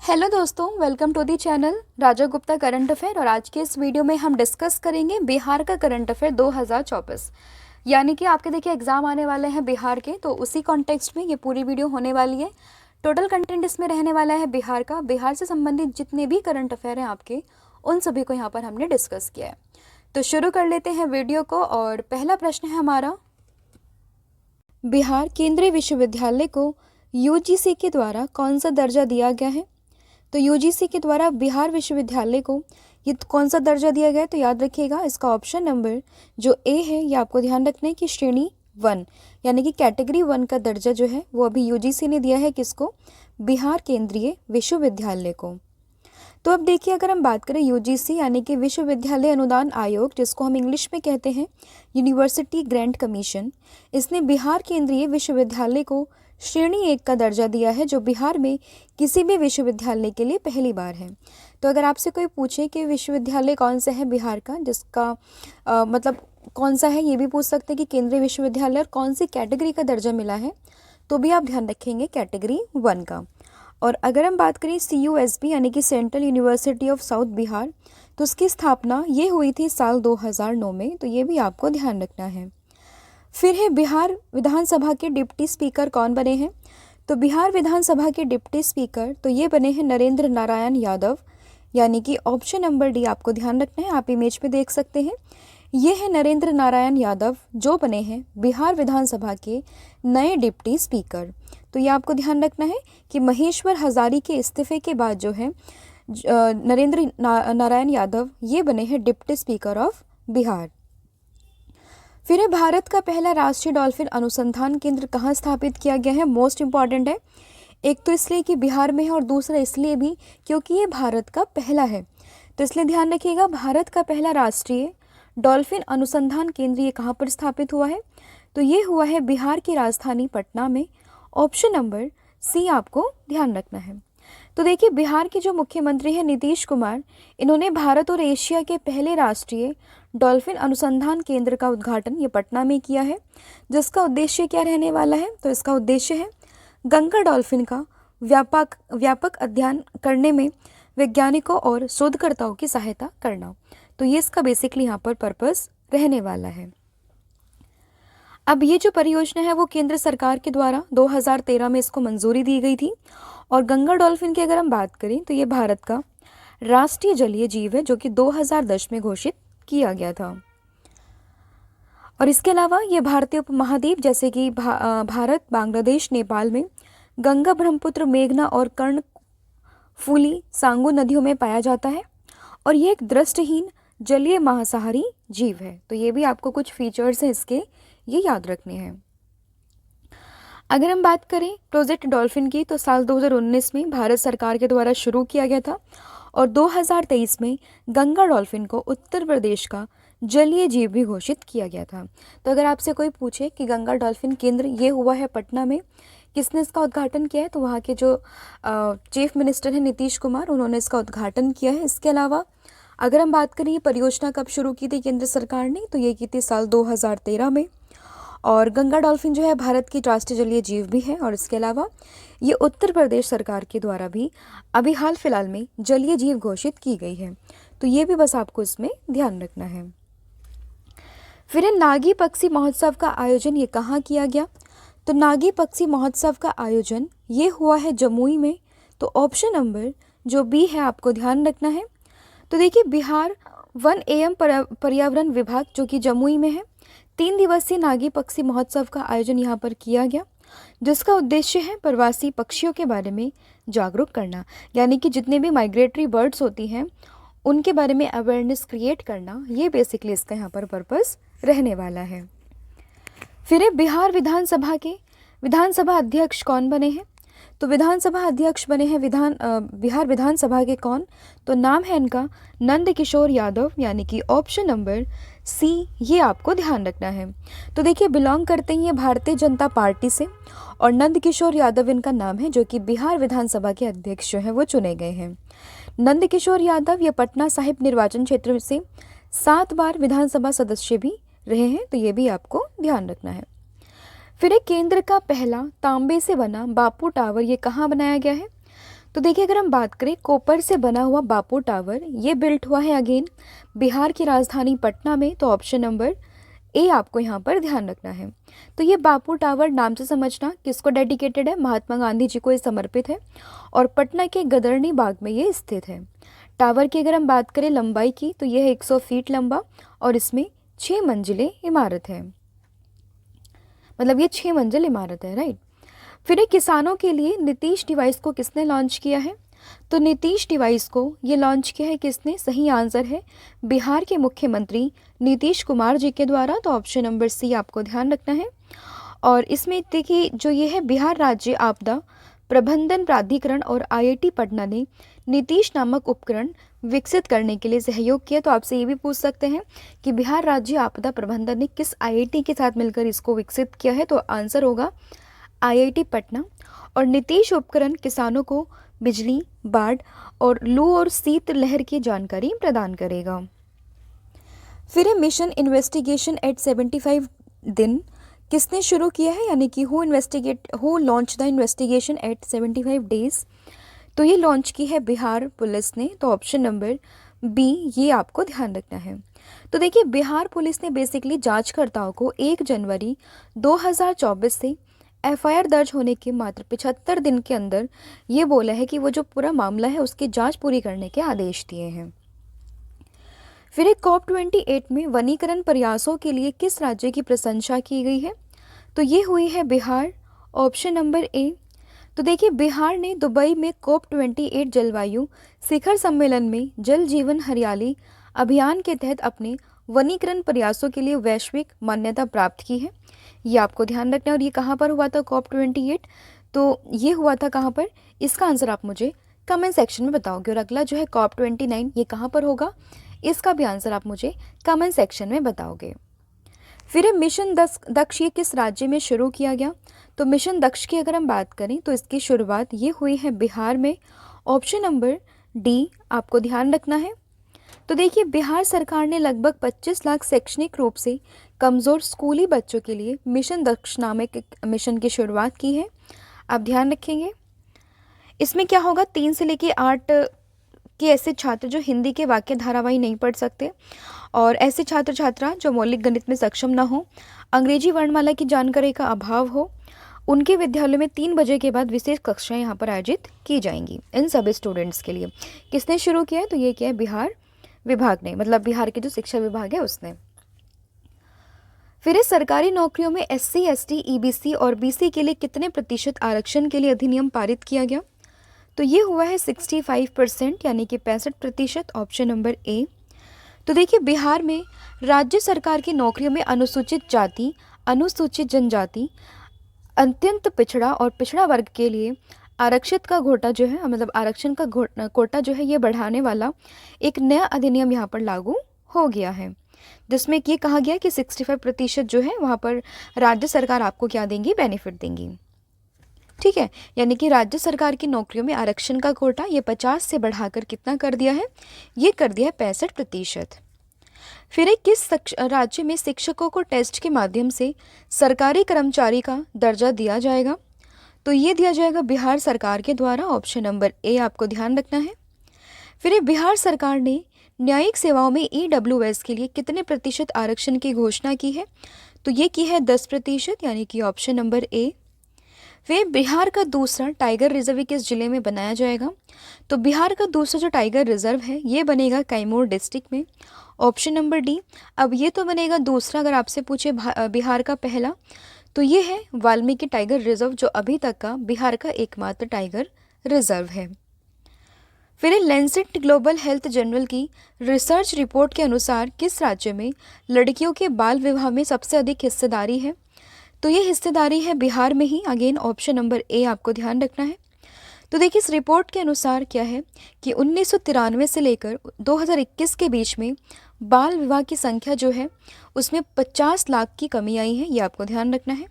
Hello दोस्तों, welcome to the channel Raja Gupta current affair. और आज के इस वीडियो में हम डिस्कस करेंगे बिहार का करंट अफेयर 2024। यानी कि आपके देखिए एग्जाम आने वाले हैं बिहार के, तो उसी कॉन्टेक्स्ट में ये पूरी वीडियो होने वाली है। टोटल कंटेंट इसमें रहने वाला है बिहार का। बिहार से संबंधित जितने भी करंट अफेयर हैं आपके, उन सभी को यहाँ पर हमने डिस्कस किया है। तो शुरू कर लेते हैं वीडियो को। और पहला प्रश्न है हमारा, बिहार केंद्रीय विश्वविद्यालय को यूजीसी के द्वारा कौन सा दर्जा दिया गया है? तो यूजीसी के द्वारा बिहार विश्वविद्यालय को ये कौन सा दर्जा दिया गया है? तो याद रखिएगा, इसका ऑप्शन नंबर जो ए है ये आपको ध्यान रखना है कि श्रेणी 1 यानी कि कैटेगरी 1 का दर्जा जो है वो अभी यूजीसी ने दिया है। किसको? बिहार केंद्रीय विश्वविद्यालय को। तो अब देखिए, अगर हम बात करें यूजीसी यानी कि विश्वविद्यालय अनुदान आयोग, जिसको हम इंग्लिश में कहते हैं यूनिवर्सिटी ग्रांट कमीशन, इसने बिहार केंद्रीय विश्वविद्यालय को श्रेणी 1 का दर्जा दिया है, जो बिहार में किसी भी विश्वविद्यालय के लिए पहली बार है। तो अगर आपसे कोई पूछे कि विश्वविद्यालय कौन सा है बिहार का, जिसका मतलब कौन सा है, ये भी पूछ सकते हैं कि केंद्रीय विश्वविद्यालय और कौन सी कैटेगरी का दर्जा मिला है, तो भी आप ध्यान रखेंगे कैटेगरी 1 का। और अगर हम बात करें CUSB यानी कि central university of south Bihar, तो उसकी स्थापना ये हुई थी साल 2009 में, तो ये भी आपको ध्यान रखना है। फिर है बिहार विधानसभा के डिप्टी स्पीकर कौन बने हैं? तो बिहार विधानसभा के डिप्टी स्पीकर तो ये बने हैं नरेंद्र नारायण यादव, यानी कि ऑप्शन नंबर डी आपको ध्यान रखना है। आप इमेज पे देख सकते हैं, ये है नरेंद्र नारायण यादव जो बने हैं बिहार विधानसभा के नए डिप्टी स्पीकर। तो ये आपको ध्यान रखना है कि महेश्वर हजारी के इस्तीफे के बाद जो है नरेंद्र नारायण यादव ये बने हैं डिप्टी स्पीकर ऑफ बिहार। फिर है भारत का पहला राष्ट्रीय डॉल्फिन अनुसंधान केंद्र कहाँ स्थापित किया गया है? मोस्ट इम्पॉर्टेंट है, एक तो इसलिए कि बिहार में है और दूसरा इसलिए भी क्योंकि ये भारत का पहला है। तो इसलिए ध्यान रखिएगा, भारत का पहला राष्ट्रीय डॉल्फिन अनुसंधान केंद्र ये कहाँ पर स्थापित हुआ है? तो ये हुआ है बिहार की राजधानी पटना में। ऑप्शन नंबर सी आपको ध्यान रखना है। तो देखिए, बिहार के जो मुख्यमंत्री हैं नीतीश कुमार, इन्होंने भारत और एशिया के पहले राष्ट्रीय डॉल्फिन अनुसंधान केंद्र का उद्घाटन ये पटना में किया है, जिसका उद्देश्य क्या रहने वाला है? तो इसका उद्देश्य है गंगा डॉल्फिन का व्यापक अध्ययन करने में वैज्ञानिकों और शोधकर्ताओं की सहायता करना। तो ये इसका बेसिकली यहाँ पर पर्पस रहने वाला है। अब ये जो परियोजना है वो केंद्र सरकार के द्वारा 2013 में इसको मंजूरी दी गई थी। और गंगा डॉल्फिन की अगर हम बात करें तो ये भारत का राष्ट्रीय जलीय जीव है, जो कि 2010 में घोषित किया गया था। और इसके अलावा ये भारतीय उपमहाद्वीप जैसे कि भारत, बांग्लादेश, नेपाल में गंगा, ब्रह्मपुत्र, मेघना और कर्णफूली, सांगो नदियों में पाया जाता है। और ये एक दृष्टिहीन जलीय मांसाहारी जीव है। तो ये भी आपको कुछ फीचर्स हैं इसके, ये याद रखने हैं। अगर हम बात करें प्रोजेक्ट डॉल्फिन की, तो साल 2019 में भारत सरकार के द्वारा शुरू किया गया था और 2023 में गंगा डॉल्फिन को उत्तर प्रदेश का जलीय जीव भी घोषित किया गया था। तो अगर आपसे कोई पूछे कि गंगा डॉल्फिन केंद्र ये हुआ है पटना में, किसने इसका उद्घाटन किया है? तो वहाँ के जो चीफ मिनिस्टर हैं नीतीश कुमार, उन्होंने इसका उद्घाटन किया है। इसके अलावा अगर हम बात करें ये परियोजना कब शुरू की थी केंद्र सरकार ने, तो ये की थी साल 2013 में। और गंगा डॉल्फिन जो है भारत की राष्ट्रीय जलीय जीव भी है। और इसके अलावा ये उत्तर प्रदेश सरकार के द्वारा भी अभी हाल फिलहाल में जलीय जीव घोषित की गई है। तो ये भी बस आपको इसमें ध्यान रखना है। फिर नागी पक्षी महोत्सव का आयोजन ये कहाँ किया गया? तो नागी पक्षी महोत्सव का आयोजन ये हुआ है जमुई में। तो ऑप्शन नंबर जो बी है आपको ध्यान रखना है। तो देखिए, बिहार वन एवं पर्यावरण विभाग जो कि जमुई में है, 3 दिवसीय नागी पक्षी महोत्सव का आयोजन यहाँ पर किया गया, जिसका उद्देश्य है प्रवासी पक्षियों के बारे में जागरूक करना। यानी कि जितने भी माइग्रेटरी बर्ड्स होती हैं उनके बारे में अवेयरनेस क्रिएट करना, ये बेसिकली इसका यहाँ पर पर्पस रहने वाला है। फिर बिहार विधानसभा के विधानसभा अध्यक्ष कौन बने हैं? तो विधानसभा अध्यक्ष बने हैं बिहार विधानसभा के कौन? तो नाम है इनका नंद किशोर यादव, यानी कि ऑप्शन नंबर सी ये आपको ध्यान रखना है। तो देखिए, बिलोंग करते हैं ये भारतीय जनता पार्टी से और नंद किशोर यादव इनका नाम है, जो कि बिहार विधानसभा के अध्यक्ष जो हैं वो चुने गए हैं। नंद किशोर यादव ये पटना साहिब निर्वाचन क्षेत्र से 7 बार विधानसभा सदस्य भी रहे हैं। तो ये भी आपको ध्यान रखना है। फिर केंद्र का पहला तांबे से बना बापू टावर ये कहाँ बनाया गया है? तो देखिए, अगर हम बात करें कोपर से बना हुआ बापू टावर, ये बिल्ट हुआ है अगेन बिहार की राजधानी पटना में, तो ऑप्शन नंबर ए आपको यहाँ पर ध्यान रखना है। तो ये बापू टावर नाम से समझना किसको डेडिकेटेड है, महात्मा गांधी जी को ये समर्पित है और पटना के गदरनी बाग में ये स्थित है। टावर की अगर हम बात करें लंबाई की, तो यह है 100 फीट लंबा और इसमें 6 मंजिलें इमारत है, मतलब ये 6 मंजिल इमारत है, राइट। फिर ये किसानों के लिए नीतीश डिवाइस को किसने लॉन्च किया है, तो नीतीश डिवाइस को ये लॉन्च किया है किसने, सही आंसर है बिहार के मुख्यमंत्री नीतीश कुमार जी के द्वारा, तो ऑप्शन नंबर सी आपको ध्यान रखना है। और इसमें देखिए, जो ये है बिहार राज्य आपदा प्रबंधन प्राधिकरण और आईआईटी पटना ने नीतीश नामक उपकरण विकसित करने के लिए सहयोग किया। तो आपसे ये भी पूछ सकते हैं कि बिहार राज्य आपदा प्रबंधन ने किस आईआईटी के साथ मिलकर इसको विकसित किया है, तो आंसर होगा आईआईटी पटना। और नीतीश उपकरण किसानों को बिजली, बाढ़ और लू और शीत लहर की जानकारी प्रदान करेगा। फिर मिशन इन्वेस्टिगेशन एट 75 दिन किसने शुरू किया है, यानी कि who launch the investigation at 75 days, तो ये लॉन्च की है बिहार पुलिस ने, तो ऑप्शन नंबर बी ये आपको ध्यान रखना है। तो देखिए, बिहार पुलिस ने बेसिकली जांचकर्ताओं को 1 जनवरी 2024 से एफआईआर दर्ज होने के मात्र 75 दिन के अंदर ये बोला है कि वो जो पूरा मामला है उसकी जांच पूरी करने के आदेश दिए हैं। फिर एक COP28 में वनीकरण प्रयासों के लिए किस राज्य की प्रशंसा की गई है, तो ये हुई है बिहार, ऑप्शन नंबर ए। तो देखिए, बिहार ने दुबई में COP28 जलवायु शिखर सम्मेलन में जल जीवन हरियाली अभियान के तहत अपने वनीकरण प्रयासों के लिए वैश्विक मान्यता प्राप्त की है, ये आपको ध्यान रखना है। और ये कहाँ पर हुआ था COP28, तो ये हुआ था कहाँ पर, इसका आंसर आप मुझे कमेंट सेक्शन में बताओगे। और अगला जो है COP29 ये कहाँ पर होगा, इसका भी आंसर आप मुझे कमेंट सेक्शन में बताओगे। फिर मिशन दक्ष ये किस राज्य में शुरू किया गया, तो मिशन दक्ष की अगर हम बात करें तो इसकी शुरुआत ये हुई है बिहार में, ऑप्शन नंबर डी आपको ध्यान रखना है। तो देखिए, बिहार सरकार ने लगभग 25 लाख शैक्षणिक रूप से कमज़ोर स्कूली बच्चों के लिए मिशन दक्ष नामक मिशन की शुरुआत की है, आप ध्यान रखेंगे। इसमें क्या होगा, 3 से लेकर 8 के ऐसे छात्र जो हिंदी के वाक्य धारावाही नहीं पढ़ सकते और ऐसे छात्र छात्रा जो मौलिक गणित में सक्षम न हो, अंग्रेजी वर्णमाला की जानकारी का अभाव हो, उनके विद्यालय में 3 बजे के बाद विशेष कक्षाएं यहाँ पर आयोजित की जाएंगी इन सभी स्टूडेंट्स के लिए। किसने शुरू किया है, तो ये क्या है, बिहार विभाग ने, मतलब बिहार के जो शिक्षा विभाग है उसने। फिर इस सरकारी नौकरियों में SC, ST, EBC और BC के लिए कितने प्रतिशत आरक्षण के लिए अधिनियम पारित किया गया, तो ये हुआ है 65%, यानी कि 65%, ऑप्शन नंबर ए। तो देखिए, बिहार में राज्य सरकार की नौकरियों में अनुसूचित जाति, अनुसूचित जनजाति, अत्यंत पिछड़ा और पिछड़ा वर्ग के लिए आरक्षित का कोटा जो है, मतलब आरक्षण का कोटा जो है, ये बढ़ाने वाला एक नया अधिनियम यहाँ पर लागू हो गया है, जिसमें ये कहा गया कि 65% जो है वहाँ पर राज्य सरकार आपको क्या देंगी, बेनिफिट देंगी, ठीक है। यानी कि राज्य सरकार की नौकरियों में आरक्षण का कोटा ये 50 से बढ़ाकर कितना कर दिया है, ये कर दिया है 65%। फिर एक किस राज्य में शिक्षकों को टेस्ट के माध्यम से सरकारी कर्मचारी का दर्जा दिया जाएगा, तो ये दिया जाएगा बिहार सरकार के द्वारा, ऑप्शन नंबर ए आपको ध्यान रखना है। फिर बिहार सरकार ने न्यायिक सेवाओं में EWS के लिए कितने प्रतिशत आरक्षण की घोषणा की है, तो ये की है 10%, यानी कि ऑप्शन नंबर ए। फिर बिहार का दूसरा टाइगर रिजर्व किस जिले में बनाया जाएगा, तो बिहार का दूसरा जो टाइगर रिजर्व है ये बनेगा कैमूर डिस्ट्रिक्ट में, ऑप्शन नंबर डी। अब ये तो बनेगा दूसरा, अगर आपसे पूछे बिहार का पहला, तो ये है वाल्मीकि टाइगर रिजर्व, जो अभी तक का बिहार का एकमात्र टाइगर रिजर्व है। फिर लैंसेट ग्लोबल हेल्थ जर्नल की रिसर्च रिपोर्ट के अनुसार किस राज्य में लड़कियों के बाल विवाह में सबसे अधिक हिस्सेदारी है, तो ये हिस्सेदारी है बिहार में ही, अगेन ऑप्शन नंबर ए आपको ध्यान रखना है। तो देखिए, इस रिपोर्ट के अनुसार क्या है कि 1993 से लेकर 2021 के बीच में बाल विवाह की संख्या जो है उसमें 50 लाख की कमी आई है, ये आपको ध्यान रखना है।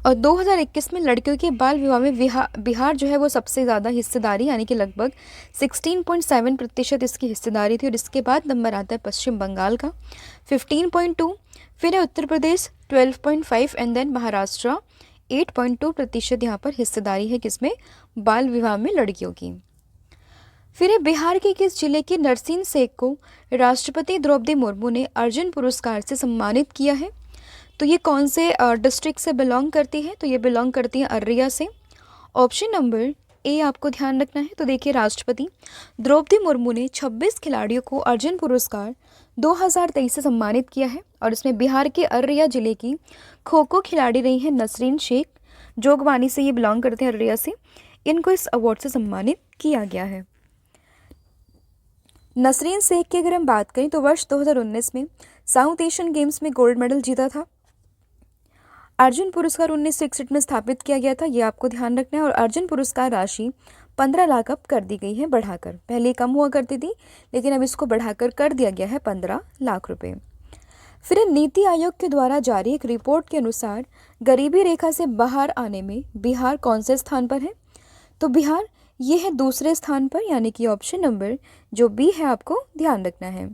और 2021 में लड़कियों के बाल विवाह में बिहार जो है वो सबसे ज़्यादा हिस्सेदारी, यानी कि लगभग 16.7% इसकी हिस्सेदारी थी। और इसके बाद नंबर आता है पश्चिम बंगाल का 15.2, फिर है उत्तर प्रदेश 12.5 एंड देन महाराष्ट्र 8.2% यहाँ पर हिस्सेदारी है किसमें, बाल विवाह में लड़कियों की। फिर है बिहार के किस जिले के नरसिंह शेख को राष्ट्रपति द्रौपदी मुर्मू ने अर्जुन पुरस्कार से सम्मानित किया है? तो ये कौन से डिस्ट्रिक्ट से बिलोंग करती है? तो ये बिलोंग करती है अररिया से। ऑप्शन नंबर ए आपको ध्यान रखना है। तो देखिए, राष्ट्रपति द्रौपदी मुर्मू ने 26 खिलाड़ियों को अर्जुन पुरस्कार 2023 से सम्मानित किया है और इसमें बिहार के अररिया जिले की खो खो खिलाड़ी रही हैं नसरीन शेख, जोगबानी से ये बिलोंग करते हैं अररिया से। इनको इस अवार्ड से सम्मानित किया गया है। नसरीन शेख की अगर हम बात करें तो वर्ष 2019 में साउथ एशियन गेम्स में गोल्ड मेडल जीता था। अर्जुन पुरस्कार 1961 में स्थापित किया गया था, ये आपको ध्यान रखना है। और अर्जुन पुरस्कार राशि 15 लाख अब कर दी गई है बढ़ाकर, पहले कम हुआ करती थी लेकिन अब इसको बढ़ाकर कर दिया गया है 15 लाख रुपए। फिर नीति आयोग के द्वारा जारी एक रिपोर्ट के अनुसार गरीबी रेखा से बाहर आने में बिहार कौन से स्थान पर है? तो बिहार ये है दूसरे स्थान पर, यानी कि ऑप्शन नंबर जो बी है आपको ध्यान रखना है।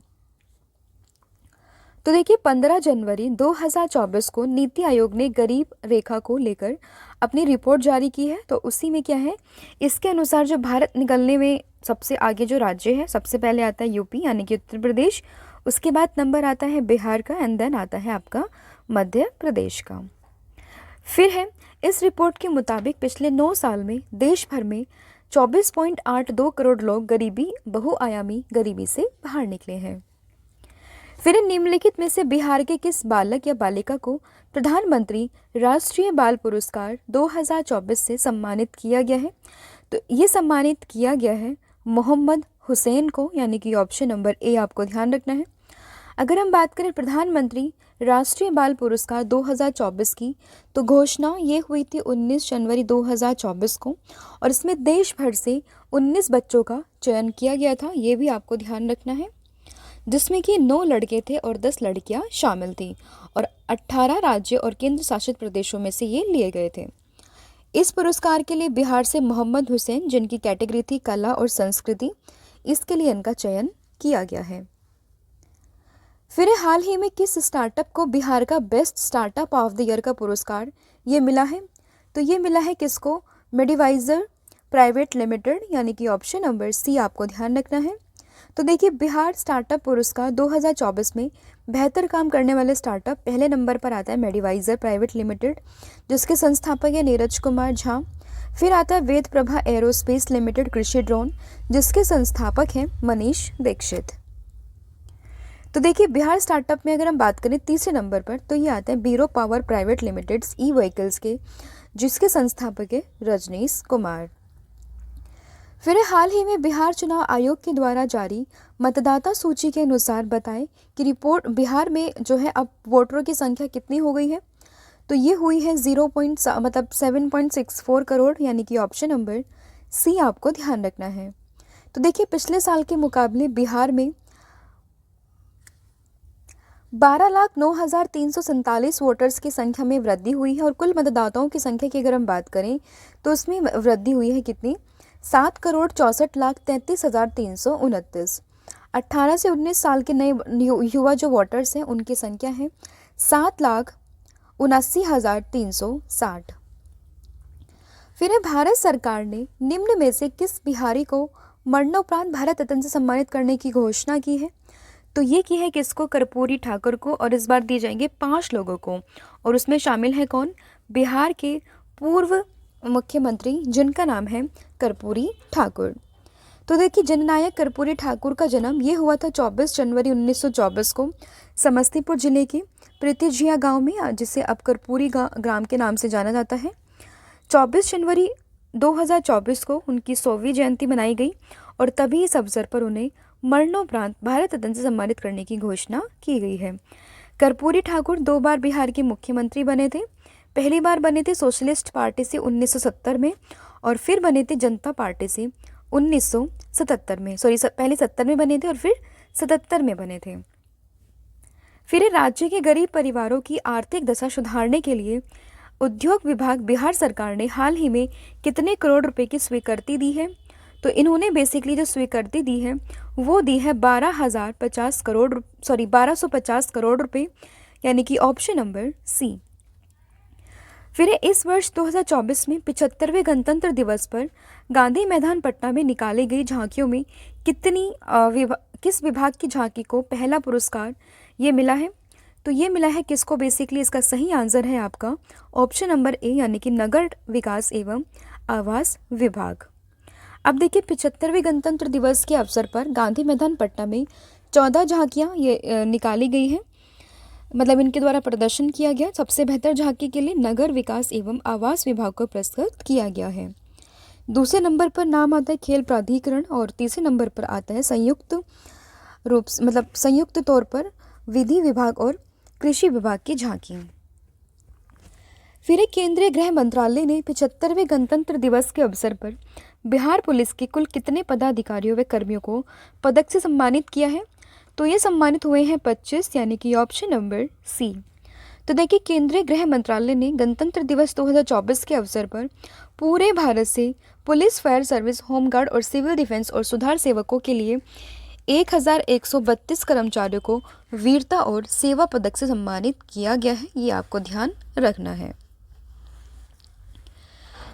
तो देखिए, 15 जनवरी 2024 को नीति आयोग ने गरीब रेखा को लेकर अपनी रिपोर्ट जारी की है। तो उसी में क्या है, इसके अनुसार जो भारत निकलने में सबसे आगे जो राज्य है, सबसे पहले आता है यूपी यानी कि उत्तर प्रदेश, उसके बाद नंबर आता है बिहार का एंड देन आता है आपका मध्य प्रदेश का। फिर है, इस रिपोर्ट के मुताबिक पिछले 9 साल में देश भर में 24.82 करोड़ लोग गरीबी बहुआयामी गरीबी से बाहर निकले हैं। फिर निम्नलिखित में से बिहार के किस बालक या बालिका को प्रधानमंत्री राष्ट्रीय बाल पुरस्कार 2024 से सम्मानित किया गया है? तो ये सम्मानित किया गया है मोहम्मद हुसैन को, यानी कि ऑप्शन नंबर ए आपको ध्यान रखना है। अगर हम बात करें प्रधानमंत्री राष्ट्रीय बाल पुरस्कार 2024 की, तो घोषणा ये हुई थी 19 जनवरी 2024 को और इसमें देश भर से 19 बच्चों का चयन किया गया था, ये भी आपको ध्यान रखना है, जिसमें कि 9 लड़के थे और 10 लड़कियां शामिल थी और 18 राज्य और केंद्र शासित प्रदेशों में से ये लिए गए थे। इस पुरस्कार के लिए बिहार से मोहम्मद हुसैन, जिनकी कैटेगरी थी कला और संस्कृति, इसके लिए इनका चयन किया गया है। फिर हाल ही में किस स्टार्टअप को बिहार का best startup of the year का पुरस्कार ये मिला है? तो ये मिला है किसको, मेडिवाइजर प्राइवेट लिमिटेड, यानी कि ऑप्शन नंबर सी आपको ध्यान रखना है। तो देखिए, बिहार स्टार्टअप पुरस्कार 2024 में बेहतर काम करने वाले स्टार्टअप पहले नंबर पर आता है मेडिवाइजर प्राइवेट लिमिटेड, जिसके संस्थापक है नीरज कुमार झा। फिर आता है वेद प्रभा एरोस्पेस लिमिटेड कृषि ड्रोन, जिसके संस्थापक हैं मनीष दीक्षित। तो देखिए, बिहार स्टार्टअप में अगर हम बात करें तीसरे नंबर पर, तो ये आता है बीरो पावर प्राइवेट लिमिटेड ई व्हीकल्स के, जिसके संस्थापक है रजनीश कुमार। फिर हाल ही में बिहार चुनाव आयोग के द्वारा जारी मतदाता सूची के अनुसार बताएं कि रिपोर्ट बिहार में जो है अब वोटरों की संख्या कितनी हो गई है? तो ये हुई है 7.64 करोड़, यानी कि ऑप्शन नंबर सी आपको ध्यान रखना है। तो देखिए, पिछले साल के मुकाबले बिहार में 12,09,347 वोटर्स की संख्या में वृद्धि हुई है और कुल मतदाताओं की संख्या की अगर हम बात करें तो उसमें वृद्धि हुई है कितनी, 7,64,33,329। 18 से 19 साल के नए युवा जो वोटर्स हैं उनकी संख्या है 7,79,360। फिर भारत सरकार ने निम्न में से किस बिहारी को मरणोपरांत भारत रत्न से सम्मानित करने की घोषणा की है? तो ये की है किसको, कर्पूरी ठाकुर को, और इस बार दिए जाएंगे 5 लोगों को और उसमें शामिल है कौन, बिहार के पूर्व मुख्यमंत्री जिनका नाम है कर्पूरी ठाकुर। तो देखिए, जननायक कर्पूरी ठाकुर का जन्म ये हुआ था 24 जनवरी 1924 को समस्तीपुर जिले के प्रीतिजिया गांव में, जिसे अब कर्पूरी ग्राम के नाम से जाना जाता है। 24 जनवरी 2024 को उनकी 100वीं जयंती मनाई गई और तभी इस अवसर पर उन्हें मरणोपरांत भारत रत्न से सम्मानित करने की घोषणा की गई है। कर्पूरी ठाकुर 2 बार बिहार के मुख्यमंत्री बने थे। पहली बार बने थे सोशलिस्ट पार्टी से 1970 में और फिर बने थे जनता पार्टी से 1977 में, पहले 70 में बने थे और फिर 77 में बने थे। फिर राज्य के गरीब परिवारों की आर्थिक दशा सुधारने के लिए उद्योग विभाग बिहार सरकार ने हाल ही में कितने करोड़ रुपए की स्वीकृति दी है? तो इन्होंने बेसिकली जो स्वीकृति दी है वो दी है 1250 करोड़ रुपए, यानी कि ऑप्शन नंबर सी। फिर इस वर्ष 2024 में 75वें गणतंत्र दिवस पर गांधी मैदान पटना में निकाली गई झांकियों में किस विभाग की झांकी को पहला पुरस्कार ये मिला है? तो ये मिला है किसको? बेसिकली इसका सही आंसर है आपका ऑप्शन नंबर ए, यानी कि नगर विकास एवं आवास विभाग। अब देखिए 75वें गणतंत्र दिवस के अवसर पर गांधी मैदान पटना में 14 झांकियाँ ये निकाली गई हैं, मतलब इनके द्वारा प्रदर्शन किया गया। सबसे बेहतर झांकी के लिए नगर विकास एवं आवास विभाग को पुरस्कृत किया गया है। दूसरे नंबर पर नाम आता है खेल प्राधिकरण और तीसरे नंबर पर आता है संयुक्त तौर पर विधि विभाग और कृषि विभाग की झांकी। फिर एक केंद्रीय गृह मंत्रालय ने 75वें गणतंत्र दिवस के अवसर पर बिहार पुलिस के कुल कितने पदाधिकारियों व कर्मियों को पदक से सम्मानित किया है? तो ये सम्मानित हुए हैं 25, यानी कि ऑप्शन नंबर सी। तो देखिए केंद्रीय गृह मंत्रालय ने गणतंत्र दिवस 2024 के अवसर पर पूरे भारत से पुलिस, फायर सर्विस, होमगार्ड और सिविल डिफेंस और सुधार सेवकों के लिए 1132 कर्मचारियों को वीरता और सेवा पदक से सम्मानित किया गया है। ये आपको ध्यान रखना है,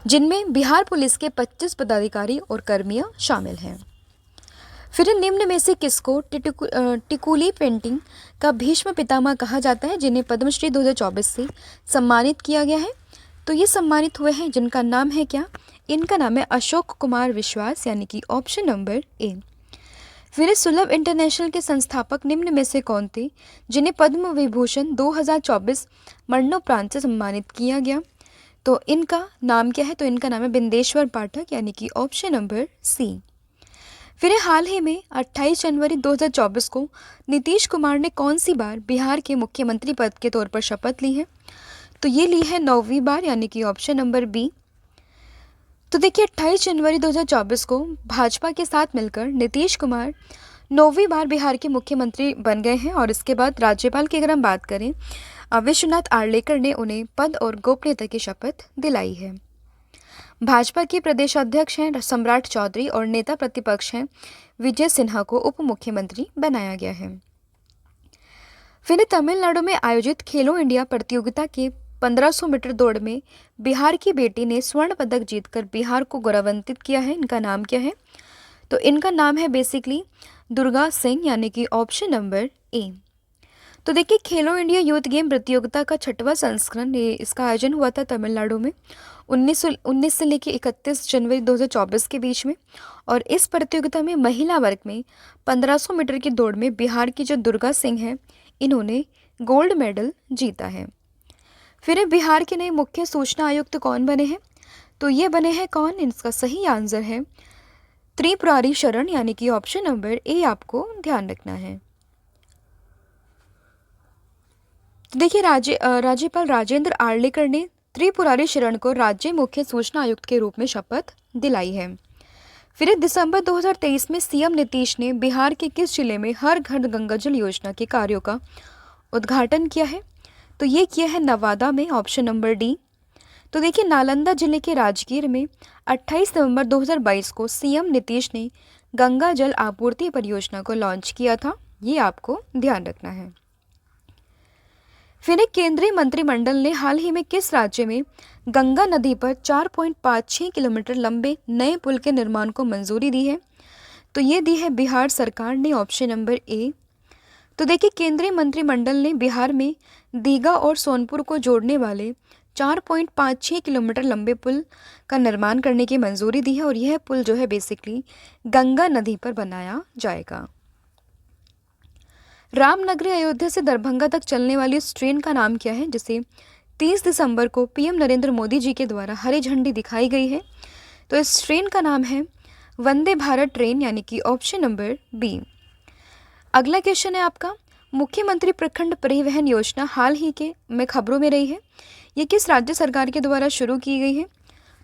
जिनमें बिहार पुलिस के 25 पदाधिकारी और कर्मियां शामिल हैं। फिर निम्न में से किसको टिकुली पेंटिंग का भीष्म पितामह कहा जाता है, जिन्हें पद्मश्री 2024 से सम्मानित किया गया है? तो ये सम्मानित हुए हैं जिनका नाम है क्या? इनका नाम है अशोक कुमार विश्वास, यानी कि ऑप्शन नंबर ए। फिर सुलभ इंटरनेशनल के संस्थापक निम्न में से कौन थे, जिन्हें पद्म विभूषण 2024 मरणोपरांत से सम्मानित किया गया? तो इनका नाम क्या है? तो इनका नाम है बिंदेश्वर पाठक, यानी कि ऑप्शन नंबर सी। फिर हाल ही में 28 जनवरी 2024 को नीतीश कुमार ने कौन सी बार बिहार के मुख्यमंत्री पद के तौर पर शपथ ली है? तो ये ली है 9वीं बार, यानी कि ऑप्शन नंबर बी। तो देखिए 28 जनवरी 2024 को भाजपा के साथ मिलकर नीतीश कुमार 9वीं बार बिहार के मुख्यमंत्री बन गए हैं। और इसके बाद राज्यपाल की अगर हम बात करें, विश्वनाथ आर्लेकर ने उन्हें पद और गोपनीयता की शपथ दिलाई है। भाजपा के प्रदेश अध्यक्ष हैं सम्राट चौधरी और नेता प्रतिपक्ष हैं विजय सिन्हा को उप मुख्यमंत्री बनाया गया है। फिर तमिलनाडु में आयोजित खेलो इंडिया प्रतियोगिता के 1500 मीटर दौड़ में बिहार की बेटी ने स्वर्ण पदक जीतकर बिहार को गौरवान्वित किया है। इनका नाम क्या है? तो इनका नाम है बेसिकली दुर्गा सिंह, यानी कि ऑप्शन नंबर ए। तो देखिए खेलो इंडिया यूथ गेम प्रतियोगिता का 6वां संस्करण इसका आयोजन हुआ था तमिलनाडु में 19 से लेकर 31 जनवरी 2024 के बीच में। और इस प्रतियोगिता में महिला वर्ग में 1500 मीटर की दौड़ में बिहार की जो दुर्गा सिंह हैं, इन्होंने गोल्ड मेडल जीता है। फिर बिहार के नए मुख्य सूचना आयुक्त कौन बने हैं? तो ये बने हैं कौन? इसका सही आंसर है त्रिपुरारी शरण, यानी कि ऑप्शन नंबर ए आपको ध्यान रखना है। तो देखिए राज्यपाल राजेंद्र आर्लेकर ने त्रिपुरारी शरण को राज्य मुख्य सूचना आयुक्त के रूप में शपथ दिलाई है। फिर दिसंबर 2023 में सीएम नीतीश ने बिहार के किस जिले में हर घर गंगा जल योजना के कार्यों का उद्घाटन किया है? तो ये किया है नवादा में, ऑप्शन नंबर डी। तो देखिए नालंदा जिले के राजगीर में 28 नवंबर 2022 को सीएम नीतीश ने गंगा जल आपूर्ति परियोजना को लॉन्च किया था। ये आपको ध्यान रखना है। फिर केंद्रीय मंत्रिमंडल ने हाल ही में किस राज्य में गंगा नदी पर 4.56 किलोमीटर लंबे नए पुल के निर्माण को मंजूरी दी है? तो ये दी है बिहार सरकार ने, ऑप्शन नंबर ए। तो देखिए केंद्रीय मंत्रिमंडल ने बिहार में दीघा और सोनपुर को जोड़ने वाले 4.56 किलोमीटर लंबे पुल का निर्माण करने की मंजूरी दी है। और यह पुल जो है बेसिकली गंगा नदी पर बनाया जाएगा। रामनगरी अयोध्या से दरभंगा तक चलने वाली इस ट्रेन का नाम क्या है, जिसे 30 दिसंबर को पीएम नरेंद्र मोदी जी के द्वारा हरी झंडी दिखाई गई है? तो इस ट्रेन का नाम है वंदे भारत ट्रेन, यानी कि ऑप्शन नंबर बी। अगला क्वेश्चन है आपका, मुख्यमंत्री प्रखंड परिवहन योजना हाल ही के में खबरों में रही है। ये किस राज्य सरकार के द्वारा शुरू की गई है?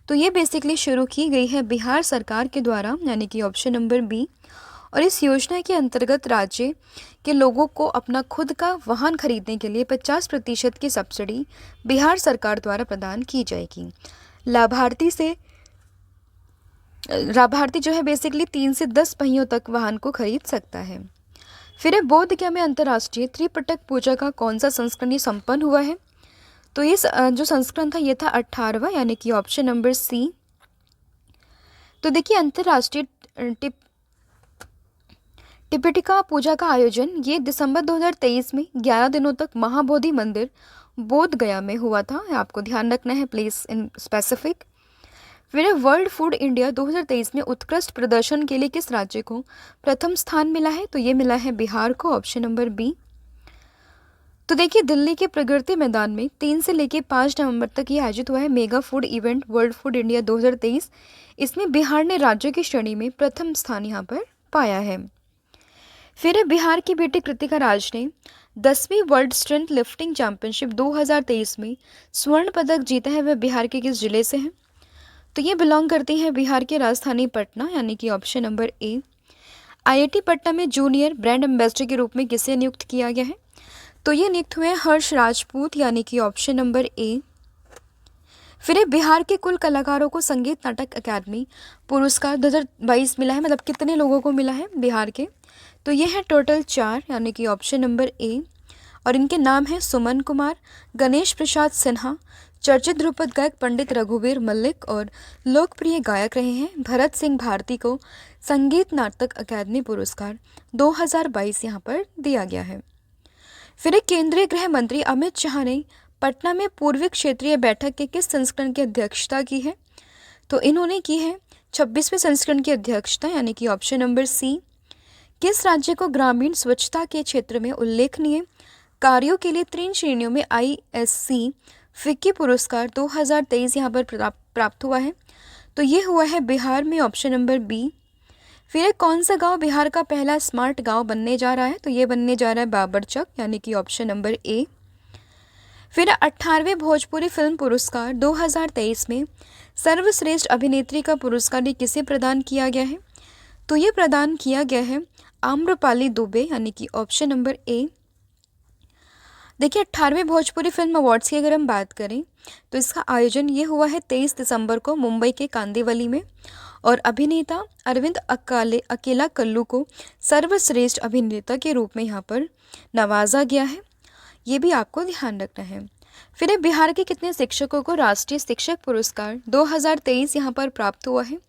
तो ये बेसिकली शुरू की गई है बिहार सरकार के द्वारा, यानी कि ऑप्शन नंबर बी। और इस योजना के अंतर्गत राज्य के लोगों को अपना खुद का वाहन खरीदने के लिए 50% की सब्सिडी बिहार सरकार द्वारा प्रदान की जाएगी। लाभार्थी जो है बेसिकली 3 से 10 पहियों तक वाहन को खरीद सकता है। फिर बोधगया में अंतर्राष्ट्रीय त्रिपिटक पूजा का कौन सा संस्करण संपन्न हुआ है? तो ये जो संस्करण था ये था 18वां, यानी कि ऑप्शन नंबर सी। तो देखिए अंतर्राष्ट्रीय टिपिटिका पूजा का आयोजन ये दिसंबर 2023 में 11 दिनों तक महाबोधि मंदिर बोध गया में हुआ था। आपको ध्यान रखना है प्लेस इन स्पेसिफिक। फिर वर्ल्ड फूड इंडिया 2023 में उत्कृष्ट प्रदर्शन के लिए किस राज्य को प्रथम स्थान मिला है? तो ये मिला है बिहार को, ऑप्शन नंबर बी। तो देखिए दिल्ली के प्रगति मैदान में 3 से लेकर 5 नवंबर तक ये आयोजित हुआ है mega food event world food India 2023। इसमें बिहार ने राज्य की श्रेणी में प्रथम स्थान यहाँ पर पाया है। फिर बिहार की बेटी कृतिका राज ने 10वीं वर्ल्ड स्ट्रेंथ लिफ्टिंग चैंपियनशिप 2023 में स्वर्ण पदक जीता है। वह बिहार के किस जिले से है? तो ये बिलोंग करती हैं बिहार के राजधानी पटना, यानी कि option number A. IIT Patna में जूनियर ब्रांड एम्बेसडर के रूप में किसे नियुक्त किया गया है? तो ये नियुक्त हुए हैं हर्ष राजपूत, यानी कि ऑप्शन नंबर ए। फिर बिहार के कुल कलाकारों को संगीत नाटक अकादमी पुरस्कार 2022 मिला है, मतलब कितने लोगों को मिला है बिहार के? तो ये है टोटल 4, यानी कि ऑप्शन नंबर ए। और इनके नाम हैं सुमन कुमार, गणेश प्रसाद सिन्हा, चर्चित ध्रुपद गायक पंडित रघुवीर मल्लिक और लोकप्रिय गायक रहे हैं भरत सिंह भारती को संगीत नाटक अकादमी पुरस्कार 2022 यहाँ पर दिया गया है। फिर केंद्रीय गृह मंत्री अमित शाह ने पटना में पूर्वी क्षेत्रीय बैठक के किस संस्करण की अध्यक्षता की है? तो इन्होंने की है 26वें संस्करण की अध्यक्षता, यानी कि ऑप्शन नंबर सी। किस राज्य को ग्रामीण स्वच्छता के क्षेत्र में उल्लेखनीय कार्यों के लिए 3 श्रेणियों में ISC फिक्की पुरस्कार 2023 यहाँ पर प्राप्त हुआ है? तो ये हुआ है बिहार में, ऑप्शन नंबर बी। फिर कौन सा गांव बिहार का पहला स्मार्ट गांव बनने जा रहा है? तो ये बनने जा रहा है बाबरचक, यानी कि ऑप्शन नंबर ए। फिर 18वें भोजपुरी फिल्म पुरस्कार 2023 में सर्वश्रेष्ठ अभिनेत्री का पुरस्कार किसे प्रदान किया गया है? तो ये प्रदान किया गया है आम्रपाली दुबे, यानी कि ऑप्शन नंबर ए। देखिए 18वें भोजपुरी फिल्म अवार्ड्स की अगर हम बात करें तो इसका आयोजन ये हुआ है 23 दिसंबर को मुंबई के कांदिवली में, और अभिनेता अरविंद अकेला कल्लू को सर्वश्रेष्ठ अभिनेता के रूप में यहाँ पर नवाजा गया है। ये भी आपको ध्यान रखना है। फिर बिहार के कितने शिक्षकों को राष्ट्रीय शिक्षक पुरस्कार 2023 यहाँ पर प्राप्त हुआ है?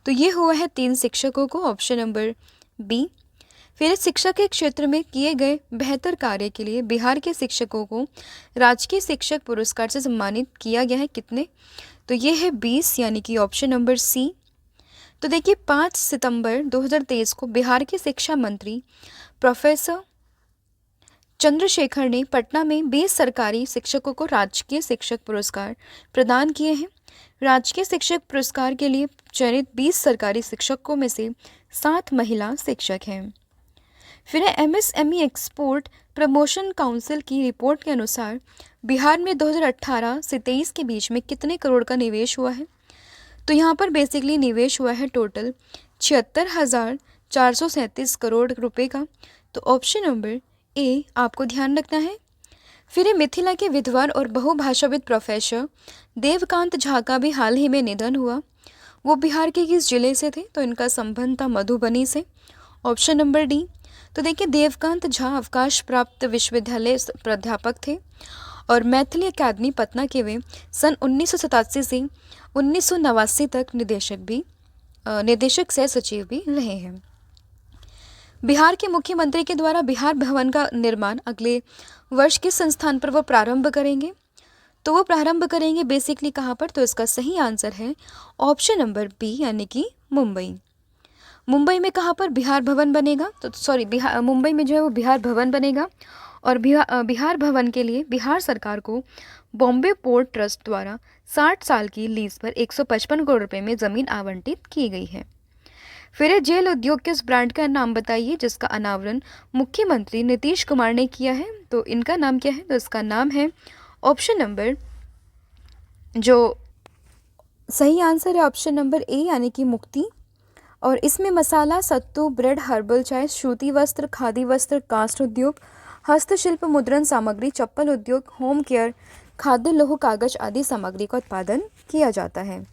तो ये हुआ है 3 शिक्षकों को, ऑप्शन नंबर बी। फिर शिक्षा के क्षेत्र में किए गए बेहतर कार्य के लिए बिहार के शिक्षकों को राजकीय शिक्षक पुरस्कार से सम्मानित किया गया है, कितने? तो ये है 20, यानी कि ऑप्शन नंबर सी। तो देखिए 5 सितंबर 2023 को बिहार के शिक्षा मंत्री प्रोफेसर चंद्रशेखर ने पटना में 20 सरकारी शिक्षकों को राजकीय शिक्षक पुरस्कार प्रदान किए हैं। राजकीय शिक्षक पुरस्कार के लिए चयनित 20 सरकारी शिक्षकों में से 7 महिला शिक्षक हैं। फिर MSME एक्सपोर्ट प्रमोशन काउंसिल की रिपोर्ट के अनुसार बिहार में 2018 से 23 के बीच में कितने करोड़ का निवेश हुआ है? तो यहाँ पर बेसिकली निवेश हुआ है टोटल 76,437 करोड़ रुपए का। तो ऑप्शन नंबर ए आपको ध्यान रखना है। फिर मिथिला के विद्वान और बहुभाषाविद प्रोफेसर देवकांत झा का भी हाल ही में निधन हुआ। वो बिहार के किस जिले से थे? तो इनका संबंध था मधुबनी से, ऑप्शन नंबर डी। तो देखिए देवकांत झा अवकाश प्राप्त विश्वविद्यालय प्राध्यापक थे और मैथिली अकादमी पटना के वे सन 1987 से 1989 तक निदेशक सह सचिव भी रहे हैं। बिहार के मुख्यमंत्री के द्वारा बिहार भवन का निर्माण अगले वर्ष किस संस्थान पर वो प्रारंभ करेंगे? तो वो प्रारंभ करेंगे बेसिकली कहाँ पर? तो इसका सही आंसर है ऑप्शन नंबर बी, यानी कि मुंबई। मुंबई में कहाँ पर बिहार भवन बनेगा? तो सॉरी मुंबई में जो है वो बिहार भवन बनेगा, और बिहार भवन के लिए बिहार सरकार को बॉम्बे पोर्ट ट्रस्ट द्वारा 60 साल की लीज पर 155 करोड़ रुपए में ज़मीन आवंटित की गई है। फिर जेल उद्योग के उस ब्रांड का नाम बताइए जिसका अनावरण मुख्यमंत्री नीतीश कुमार ने किया है। तो इनका नाम क्या है? तो इसका नाम है ऑप्शन नंबर, जो सही आंसर है ऑप्शन नंबर ए, यानी कि मुक्ति। और इसमें मसाला, सत्तू, ब्रेड, हर्बल चाय, सूती वस्त्र, खादी वस्त्र, काष्ठ उद्योग, हस्तशिल्प, मुद्रण सामग्री, चप्पल उद्योग, होम केयर, खाद्य लौह कागज आदि सामग्री का उत्पादन किया जाता है।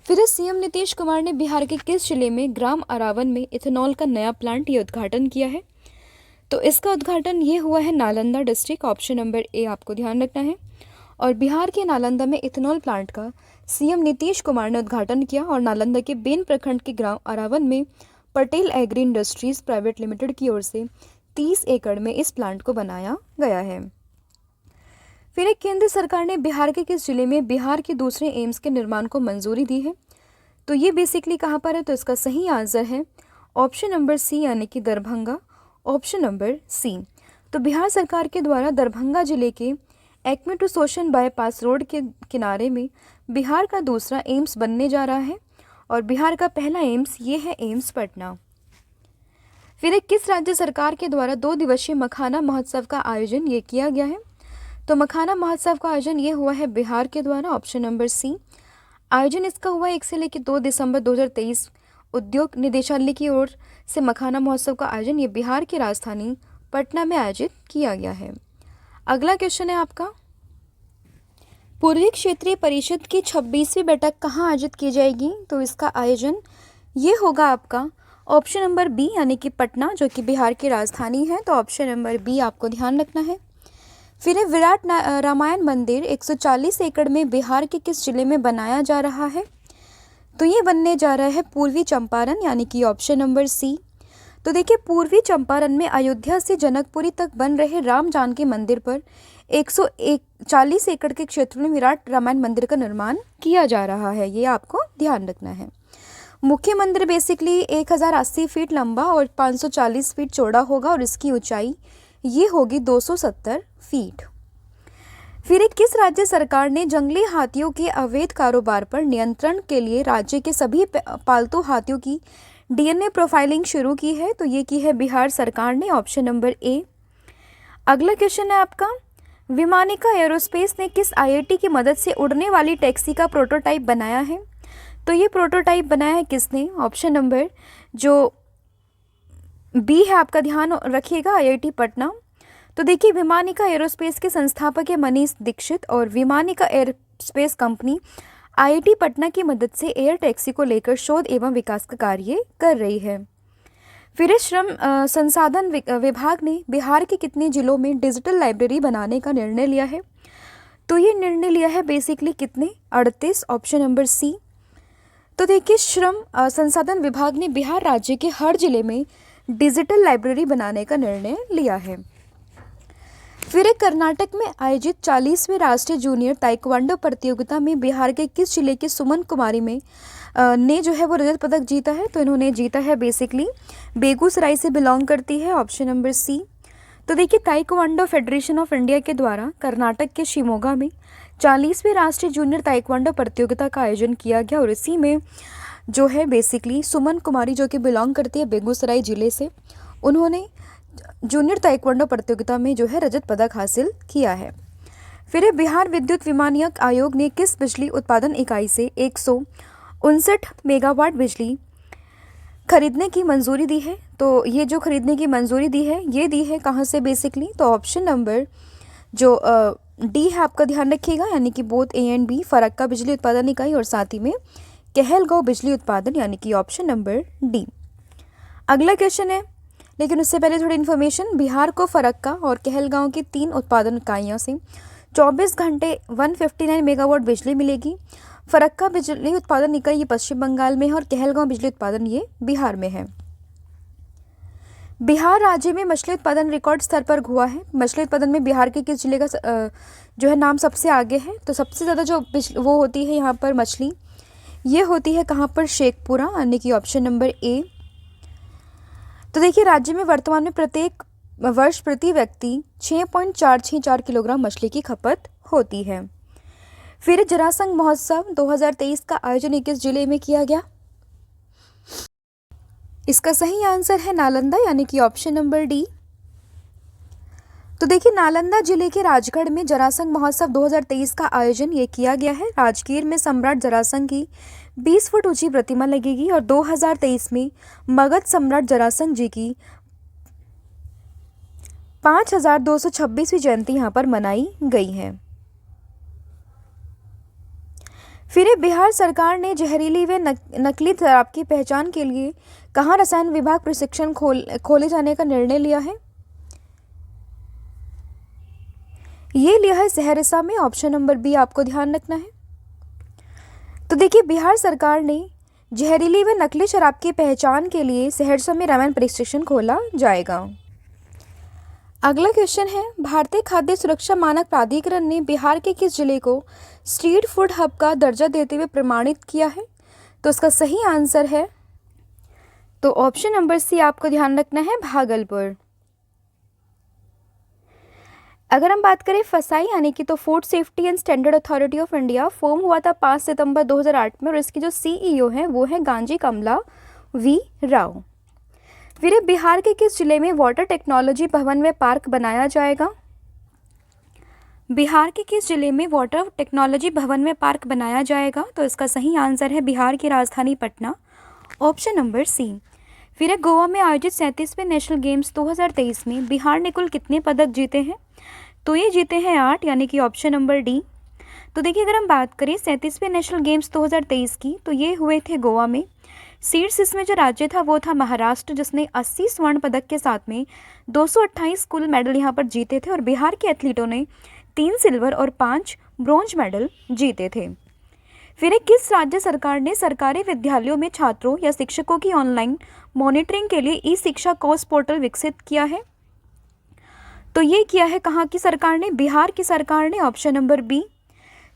फिर सीएम नीतीश कुमार ने बिहार के किस जिले में ग्राम अरावन में इथेनॉल का नया प्लांट ये उद्घाटन किया है? तो इसका उद्घाटन ये हुआ है Nalanda district, option number A आपको ध्यान रखना है। और बिहार के नालंदा में इथेनॉल प्लांट का सीएम नीतीश कुमार ने उद्घाटन किया और नालंदा के बेन प्रखंड के ग्राम अरावन में Patel agri industries private limited की ओर से 30 एकड़ में इस प्लांट को बनाया गया है। फिर एक केंद्र सरकार ने बिहार के किस जिले में बिहार के दूसरे एम्स के निर्माण को मंजूरी दी है? तो ये बेसिकली कहाँ पर है? तो इसका सही आंसर है ऑप्शन नंबर सी यानी कि दरभंगा, ऑप्शन नंबर सी। तो बिहार सरकार के द्वारा दरभंगा जिले के एक्मे टू सोशन बाईपास रोड के किनारे में बिहार का दूसरा एम्स बनने जा रहा है और बिहार का पहला एम्स ये है एम्स पटना। फिर एक किस राज्य सरकार के द्वारा 2 दिवसीय मखाना महोत्सव का आयोजन ये किया गया है? तो मखाना महोत्सव का आयोजन ये हुआ है बिहार के द्वारा, ऑप्शन नंबर सी। आयोजन इसका हुआ 1 से लेकर 2 दिसंबर 2023। उद्योग निदेशालय की ओर से मखाना महोत्सव का आयोजन ये बिहार की राजधानी पटना में आयोजित किया गया है। अगला क्वेश्चन है आपका, पूर्वी क्षेत्रीय परिषद की 26वीं बैठक कहाँ आयोजित की जाएगी? तो इसका आयोजन ये होगा आपका ऑप्शन नंबर बी यानी कि पटना, जो कि बिहार की राजधानी है। तो ऑप्शन नंबर बी आपको ध्यान रखना है। फिर विराट रामायण मंदिर 140 एकड़ में बिहार के किस जिले में बनाया जा रहा है? तो ये बनने जा रहा है पूर्वी चंपारण यानी कि ऑप्शन नंबर सी। तो देखिए, पूर्वी चंपारण में अयोध्या से जनकपुरी तक बन रहे राम जानकी मंदिर पर 140 एकड़ के क्षेत्र में विराट रामायण मंदिर का निर्माण किया जा रहा है, ये आपको ध्यान रखना है। मुख्य मंदिर बेसिकली 1080 फीट लंबा और 540 फीट चौड़ा होगा और इसकी ऊंचाई ये होगी 270 फीट। फिर एक किस राज्य सरकार ने जंगली हाथियों के अवैध कारोबार पर नियंत्रण के लिए राज्य के सभी पालतू हाथियों की डीएनए प्रोफाइलिंग शुरू की है? तो ये की है बिहार सरकार ने, ऑप्शन नंबर ए। अगला क्वेश्चन है आपका, विमानिका एरोस्पेस ने किस आईआईटी की मदद से उड़ने वाली टैक्सी का प्रोटोटाइप बनाया है? तो ये प्रोटोटाइप बनाया है किसने? ऑप्शन नंबर जो बी है आपका ध्यान रखिएगा, आईआईटी पटना। तो देखिए, विमानिका एरोस्पेस के संस्थापक है मनीष दीक्षित और विमानिका एरोस्पेस कंपनी आईआईटी पटना की मदद से एयर टैक्सी को लेकर शोध एवं विकास का कार्य कर रही है। फिर श्रम संसाधन विभाग ने बिहार के कितने जिलों में डिजिटल लाइब्रेरी बनाने का निर्णय लिया है? तो ये निर्णय लिया है बेसिकली कितने? 38, ऑप्शन नंबर सी। तो देखिए, श्रम संसाधन विभाग ने बिहार राज्य के हर जिले में डिजिटल लाइब्रेरी बनाने का निर्णय लिया है। फिर एक कर्नाटक में आयोजित 40वीं राष्ट्रीय जूनियर ताइक्वांडो प्रतियोगिता में बिहार के किस जिले की सुमन कुमारी में ने जो है वो रजत पदक जीता है? तो इन्होंने जीता है बेसिकली बेगूसराय से बिलोंग करती है, ऑप्शन नंबर सी। तो देखिए, ताइक्वांडो फेडरेशन ऑफ इंडिया के द्वारा कर्नाटक के शिमोगा में 40वीं राष्ट्रीय जूनियर ताइक्वांडो प्रतियोगिता का आयोजन किया गया और इसी में जो है बेसिकली सुमन कुमारी जो कि बिलोंग करती है बेगूसराय जिले से, उन्होंने जूनियर ताइक्वांडो प्रतियोगिता में जो है रजत पदक हासिल किया है। फिर बिहार विद्युत विमानक आयोग ने किस बिजली उत्पादन इकाई से 159 मेगावाट बिजली खरीदने की मंजूरी दी है? तो ये जो खरीदने की मंजूरी दी है ये दी है कहाँ से बेसिकली? तो ऑप्शन नंबर जो डी है आपका ध्यान रखिएगा, यानी कि both A and B, Farakka बिजली उत्पादन इकाई और साथ ही में कहलगांव बिजली उत्पादन, यानी कि ऑप्शन नंबर डी। अगला क्वेश्चन है, लेकिन उससे पहले थोड़ी इन्फॉर्मेशन। बिहार को फरक्का और कहलगांव की 3 उत्पादन इकाइयों से 24 घंटे 159 मेगावाट बिजली मिलेगी। फरक्का बिजली उत्पादन इकाई ये पश्चिम बंगाल में है और कहलगांव बिजली उत्पादन ये बिहार में है। बिहार राज्य में मछली उत्पादन रिकॉर्ड स्तर पर हुआ है। मछली उत्पादन में बिहार के किस जिले का जो है नाम सबसे आगे है? तो सबसे ज़्यादा जो वो होती है यहाँ पर मछली, ये होती है कहाँ पर? शेखपुरा, यानी कि ऑप्शन नंबर ए। तो देखिए, राज्य में वर्तमान में प्रत्येक वर्ष प्रति व्यक्ति 6.464 किलोग्राम मछली की खपत होती है। फिर जरासंघ महोत्सव 2023 का आयोजन किस जिले में किया गया? इसका सही आंसर है नालंदा, यानी कि ऑप्शन नंबर डी। तो देखिए, नालंदा जिले के राजगढ़ में जरासंघ महोत्सव 2023 का आयोजन ये किया गया है। राजगीर में सम्राट जरासंघ की 20 फुट ऊंची प्रतिमा लगेगी और 2023 में मगध सम्राट जरासंघ जी की 5226वीं जयंती यहाँ पर मनाई गई है। फिर बिहार सरकार ने जहरीली व नकली शराब की पहचान के लिए कहाँ रसायन विभाग प्रशिक्षण खोले जाने का निर्णय लिया है? ये लिया है सहरसा में, ऑप्शन नंबर बी आपको ध्यान रखना है। तो देखिए बिहार सरकार ने जहरीली व नकली शराब की पहचान के लिए सहरसा में रामायण पुलिस स्टेशन खोला जाएगा। अगला क्वेश्चन है, भारतीय खाद्य सुरक्षा मानक प्राधिकरण ने बिहार के किस जिले को स्ट्रीट फूड हब का दर्जा देते हुए प्रमाणित किया है? तो इसका सही आंसर है, तो ऑप्शन नंबर सी आपको ध्यान रखना है, भागलपुर। अगर हम बात करें फसाई यानी कि तो food safety and standard authority of India form हुआ था 5 सितंबर 2008 में और इसकी जो सीईओ है वो है गांजी कमला वी राव। फिर बिहार के किस जिले में वाटर टेक्नोलॉजी भवन व पार्क बनाया जाएगा? बिहार के किस जिले में वाटर टेक्नोलॉजी भवन व पार्क बनाया जाएगा? तो इसका सही आंसर है बिहार की राजधानी पटना, ऑप्शन नंबर सी। फिर गोवा में आयोजित 37वें नेशनल गेम्स 2023 में बिहार ने कुल कितने पदक जीते हैं? तो ये जीते हैं 8, यानी कि ऑप्शन नंबर डी। तो देखिए अगर हम बात करें 37वें नेशनल गेम्स 2023 की, तो ये हुए थे गोवा में। शीर्ष इसमें जो राज्य था वो था महाराष्ट्र, जिसने 80 स्वर्ण पदक के साथ में 228 कुल मेडल यहाँ पर जीते थे और बिहार के एथलीटों ने 3 सिल्वर और 5 ब्रॉन्ज मेडल जीते थे। फिर किस राज्य सरकार ने सरकारी विद्यालयों में छात्रों या शिक्षकों की ऑनलाइन मॉनिटरिंग के लिए ई शिक्षा कोर्स पोर्टल विकसित किया है? तो ये किया है कहाँ की सरकार ने? बिहार की सरकार ने, ऑप्शन नंबर बी।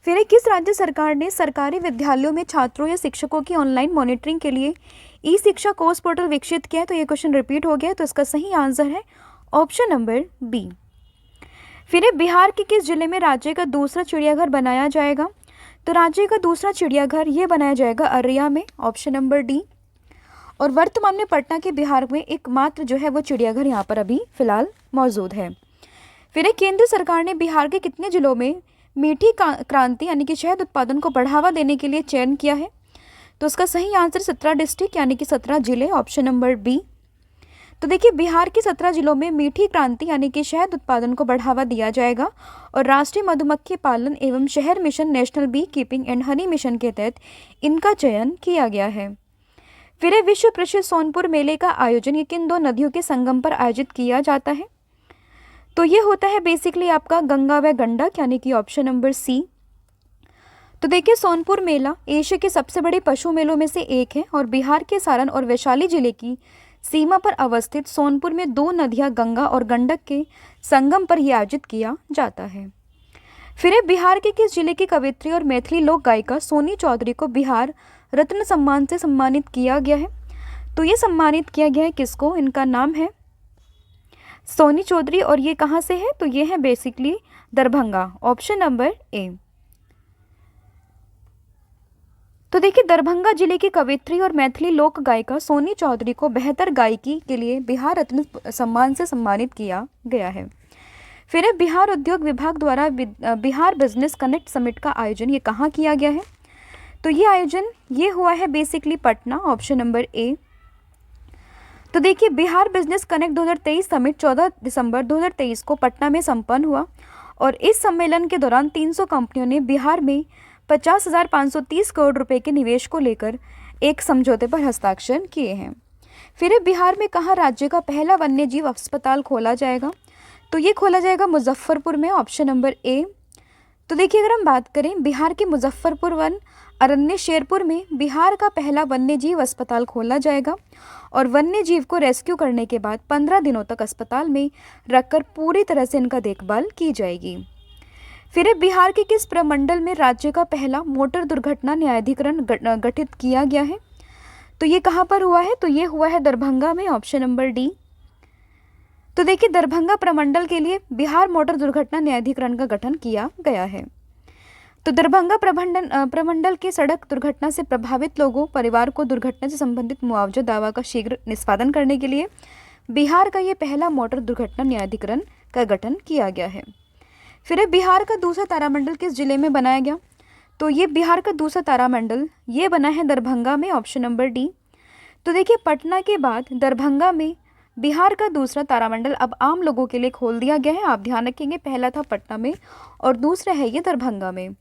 फिर किस राज्य सरकार ने सरकारी विद्यालयों में छात्रों या शिक्षकों की ऑनलाइन मॉनिटरिंग के लिए ई शिक्षा कोर्स पोर्टल विकसित किया है? तो ये क्वेश्चन रिपीट हो गया, तो इसका सही आंसर है ऑप्शन नंबर बी। फिर बिहार के किस जिले में राज्य का दूसरा चिड़ियाघर बनाया जाएगा? तो राज्य का दूसरा चिड़ियाघर ये बनाया जाएगा अररिया में, ऑप्शन नंबर डी। और वर्तमान में पटना के बिहार में एकमात्र जो है वो चिड़ियाघर यहाँ पर अभी फिलहाल मौजूद है। फिर केंद्र सरकार ने बिहार के कितने जिलों में मीठी क्रांति यानी कि शहद उत्पादन को बढ़ावा देने के लिए चयन किया है? तो उसका सही आंसर 17 डिस्ट्रिक्ट यानी कि 17 जिले, ऑप्शन नंबर बी। तो देखिए बिहार के 17 जिलों में मीठी क्रांति यानी कि शहद उत्पादन को बढ़ावा दिया जाएगा और राष्ट्रीय मधुमक्खी पालन एवं शहर मिशन, national bee keeping and honey mission के तहत इनका चयन किया गया है। फिर विश्व प्रसिद्ध सोनपुर मेले का आयोजन ये किन 2 नदियों के संगम पर आयोजित किया जाता है? तो ये होता है बेसिकली आपका गंगा व गंडक, यानी कि ऑप्शन नंबर सी। तो देखिए सोनपुर मेला एशिया के सबसे बड़े पशु मेलों में से एक है और बिहार के सारण और वैशाली जिले की सीमा पर अवस्थित सोनपुर में 2 नदियां गंगा और गंडक के संगम पर यह आयोजित किया जाता है। फिर बिहार के किस जिले की कवित्री और मैथिली लोक गायिका सोनी चौधरी को बिहार रत्न सम्मान से सम्मानित किया गया है? तो ये सम्मानित किया गया है किसको? इनका नाम है सोनी चौधरी और ये कहाँ से है? तो ये है basically Darbhanga, option number A. तो देखिए दरभंगा जिले की कवित्री और मैथिली लोक गायिका सोनी चौधरी को बेहतर गायकी के लिए बिहार रत्न सम्मान से सम्मानित किया गया है। फिर बिहार उद्योग विभाग द्वारा बिहार बिजनेस कनेक्ट समिट का आयोजन ये कहाँ किया गया है? तो ये आयोजन ये हुआ है basically Patna, option number A. तो देखिए बिहार बिजनेस कनेक्ट 2023 समिट 14 दिसंबर 2023 को पटना में संपन्न हुआ और इस सम्मेलन के दौरान 300 कंपनियों ने बिहार में 50,530 करोड़ रुपए के निवेश को लेकर एक समझौते पर हस्ताक्षर किए हैं। फिर बिहार में कहाँ राज्य का पहला वन्य जीव अस्पताल खोला जाएगा? तो ये खोला जाएगा मुजफ्फरपुर में, ऑप्शन नंबर ए। तो देखिए अगर हम बात करें बिहार के मुजफ्फरपुर वन अरण्य शेरपुर में बिहार का पहला वन्य जीव अस्पताल खोला जाएगा और वन्य जीव को रेस्क्यू करने के बाद 15 दिनों तक अस्पताल में रखकर पूरी तरह से इनका देखभाल की जाएगी। फिर बिहार के किस प्रमंडल में राज्य का पहला मोटर दुर्घटना न्यायाधिकरण गठित किया गया है? तो ये कहाँ पर हुआ है? तो ये हुआ है दरभंगा में, ऑप्शन नंबर डी। तो देखिए दरभंगा प्रमंडल के लिए बिहार मोटर दुर्घटना न्यायाधिकरण का गठन किया गया है। तो दरभंगा प्रमंडल के सड़क दुर्घटना से प्रभावित लोगों परिवार को दुर्घटना से संबंधित मुआवजा दावा का शीघ्र निष्पादन करने के लिए बिहार का ये पहला मोटर दुर्घटना न्यायाधिकरण का गठन किया गया है। फिर बिहार का दूसरा तारामंडल किस जिले में बनाया गया? तो ये बिहार का दूसरा तारामंडल ये बना है दरभंगा में, ऑप्शन नंबर डी। तो देखिए पटना के बाद दरभंगा में बिहार का दूसरा तारामंडल अब आम लोगों के लिए खोल दिया गया है। आप ध्यान रखेंगे पहला था पटना में और दूसरा है ये दरभंगा में।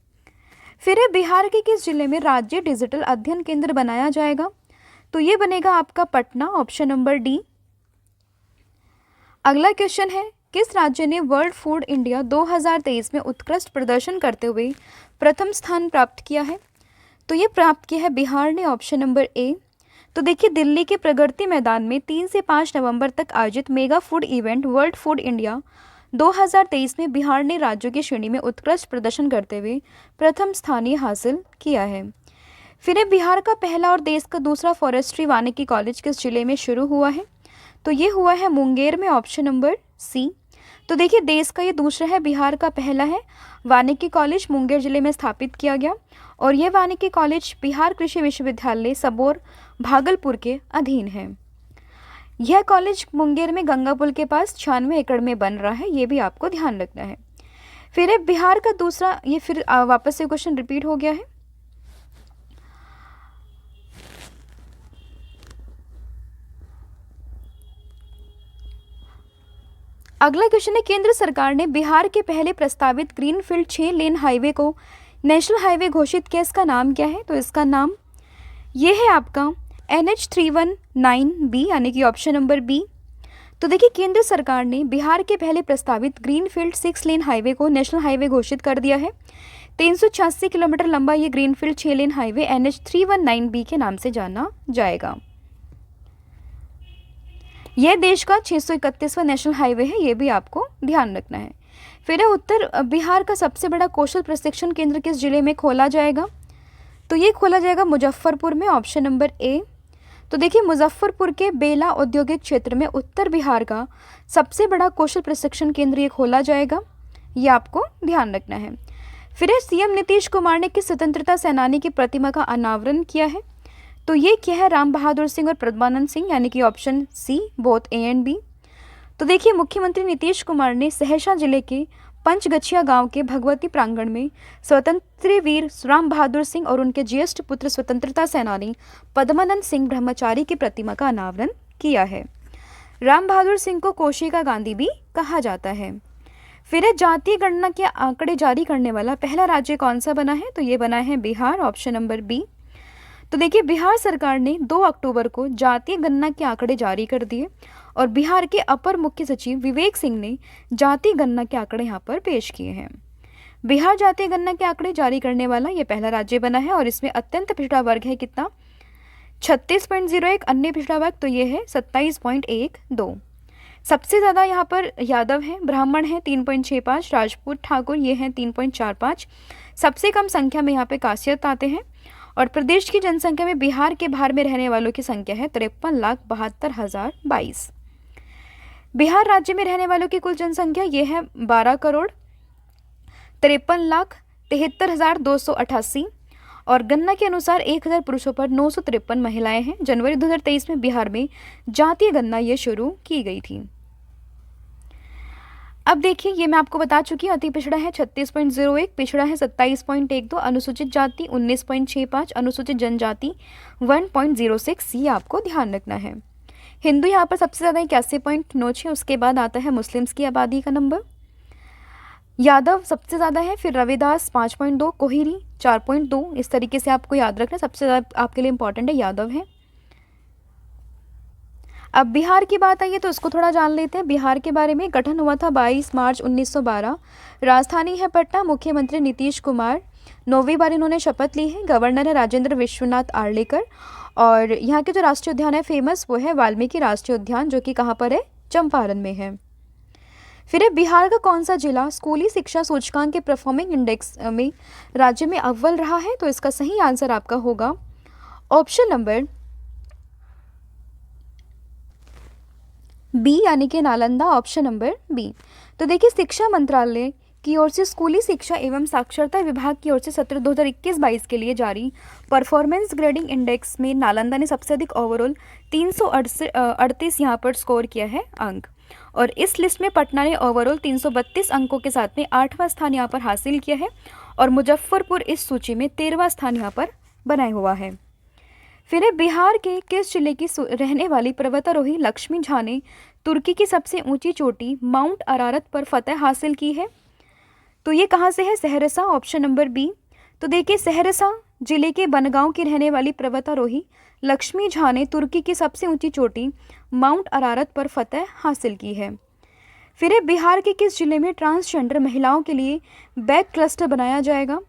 फिर बिहार के किस जिले में राज्य डिजिटल अध्ययन केंद्र बनाया जाएगा? तो ये बनेगा आपका पटना, ऑप्शन नंबर डी। अगला क्वेश्चन है किस राज्य ने वर्ल्ड फूड इंडिया 2023 में उत्कृष्ट प्रदर्शन करते हुए प्रथम स्थान प्राप्त किया है? तो ये प्राप्त किया है बिहार ने, ऑप्शन नंबर ए। तो देखिए, दिल्ली के प्रगति मैदान में 3 से 5 नवंबर तक आयोजित mega food event world food India 2023 में बिहार ने राज्यों की श्रेणी में उत्कृष्ट प्रदर्शन करते हुए प्रथम स्थान हासिल किया है। फिर बिहार का पहला और देश का दूसरा फॉरेस्ट्री वानिकी कॉलेज किस जिले में शुरू हुआ है? तो ये हुआ है मुंगेर में, ऑप्शन नंबर सी। तो देखिए, देश का ये दूसरा है, बिहार का पहला है। वानिकी कॉलेज मुंगेर जिले में स्थापित किया गया और यह वानिकी कॉलेज बिहार कृषि विश्वविद्यालय सबौर भागलपुर के अधीन है। यह कॉलेज मुंगेर में गंगा पुल के पास 96 एकड़ में बन रहा है, ये भी आपको ध्यान रखना है। फिर बिहार का दूसरा, ये फिर वापस से क्वेश्चन रिपीट हो गया है। अगला क्वेश्चन है, केंद्र सरकार ने बिहार के पहले प्रस्तावित ग्रीनफील्ड 6 लेन हाईवे को नेशनल हाईवे घोषित किया। इसका नाम क्या है? तो इसका नाम ये है आपका NH319B, यानी कि ऑप्शन नंबर बी। तो देखिए, केंद्र सरकार ने बिहार के पहले प्रस्तावित ग्रीनफील्ड 6 लेन हाईवे को नेशनल हाईवे घोषित कर दिया है। 386 किलोमीटर लंबा ये ग्रीनफील्ड 6 लेन हाईवे NH319B के नाम से जाना जाएगा। यह देश का 631वां नेशनल हाईवे है, ये भी आपको ध्यान रखना है। फिर उत्तर बिहार का सबसे बड़ा कौशल प्रशिक्षण केंद्र किस जिले में खोला जाएगा? तो ये खोला जाएगा मुजफ्फरपुर में, ऑप्शन नंबर ए। तो देखिए, मुजफ्फरपुर के बेला औद्योगिक क्षेत्र में उत्तर बिहार का सबसे बड़ा कौशल प्रशिक्षण केंद्र ये खोला जाएगा, ये आपको ध्यान रखना है। फिर सीएम नीतीश कुमार ने किस स्वतंत्रता सेनानी की प्रतिमा का अनावरण किया है? तो ये क्या है? राम बहादुर सिंह और प्रद्मानंद सिंह, यानी कि option C, both A and B. तो देखिए, मुख्यमंत्री नीतीश कुमार ने सहरसा जिले के पंचगछिया गांव के भगवती प्रांगण में स्वतंत्र वीर राम बहादुर सिंह और उनके ज्येष्ठ पुत्र स्वतंत्रता सेनानी पद्मानंद सिंह ब्रह्मचारी की प्रतिमा का अनावरण किया है। राम बहादुर सिंह को कोशी का गांधी भी कहा जाता है। फिर जातीय गणना के आंकड़े जारी करने वाला पहला राज्य कौन सा बना है? तो ये बना है बिहार, ऑप्शन नंबर बी। तो देखिए, बिहार सरकार ने 2 अक्टूबर को जातीय गणना के आंकड़े जारी कर दिए और बिहार के अपर मुख्य सचिव विवेक सिंह ने जातीय गणना के आंकड़े यहाँ पर पेश किए हैं। बिहार जातीय गणना के आंकड़े जारी करने वाला ये पहला राज्य बना है और इसमें अत्यंत पिछड़ा वर्ग है कितना? 36.01। अन्य पिछड़ा वर्ग तो ये है 27.12। सबसे ज़्यादा यहाँ पर यादव हैं, ब्राह्मण हैं 3.65, राजपूत ठाकुर ये हैं 3.45। सबसे कम संख्या में यहाँ पे कासियत आते हैं और प्रदेश की जनसंख्या में बिहार के बाहर में रहने वालों की संख्या है 53,72,022। बिहार राज्य में रहने वालों की कुल जनसंख्या ये है 12,53,73,288 और गणना के अनुसार 1000 पुरुषों पर 953 महिलाएं हैं। जनवरी 2023 में बिहार में जातीय गणना ये शुरू की गई थी। अब देखिए, ये मैं आपको बता चुकी हूँ, अति पिछड़ा है 36.01, पिछड़ा है 27.12, अनुसूचित जाति 19.65, अनुसूचित जनजाति 1.06, ये आपको ध्यान रखना है। हिंदू यहाँ पर सबसे ज़्यादा 81.96, उसके बाद आता है मुस्लिम्स की आबादी का नंबर। यादव सबसे ज़्यादा है, फिर रविदास 5.2, कोहिरी 4.2, इस तरीके से आपको याद रखना, सबसे ज़्यादा आपके लिए इंपॉर्टेंट है यादव है। अब बिहार की बात आई है तो उसको थोड़ा जान लेते हैं। बिहार के बारे में गठन हुआ था 22 मार्च 1912, राजधानी है पटना, मुख्यमंत्री नीतीश कुमार, 9वीं बार इन्होंने शपथ ली है, गवर्नर है राजेंद्र विश्वनाथ आर्लेकर और यहाँ के जो राष्ट्रीय उद्यान है फेमस वो है वाल्मीकि राष्ट्रीय उद्यान, जो कि कहाँ पर है? चंपारण में है। फिर बिहार का कौन सा जिला स्कूली शिक्षा सूचकांक के परफॉर्मिंग इंडेक्स में राज्य में अव्वल रहा है? तो इसका सही आंसर आपका होगा ऑप्शन नंबर बी, यानी कि नालंदा, ऑप्शन नंबर बी। तो देखिए, शिक्षा मंत्रालय की ओर से स्कूली शिक्षा एवं साक्षरता विभाग की ओर से सत्र 2021-22 के लिए जारी परफॉर्मेंस ग्रेडिंग इंडेक्स में नालंदा ने सबसे अधिक ओवरऑल 338 यहाँ पर स्कोर किया है अंक और इस लिस्ट में पटना ने ओवरऑल 332 अंकों के साथ में 8वां स्थान यहाँ पर हासिल किया है और मुजफ्फरपुर इस सूची में 13वां स्थान यहाँ पर बनाए हुआ है। फिर बिहार के किस जिले की रहने वाली पर्वतारोही लक्ष्मी झा ने तुर्की की सबसे ऊंची चोटी माउंट अरारत पर फतह हासिल की है? तो ये कहाँ से है? Saharsa, option number B. तो देखिए, सहरसा जिले के बनगांव की रहने वाली पर्वतारोही लक्ष्मी झा ने तुर्की की सबसे ऊंची चोटी माउंट अरारत पर फतह हासिल की है। फिर है बिहार के किस जिले में ट्रांसजेंडर महिलाओं के लिए बैक क्लस्टर बनाया जाएगा?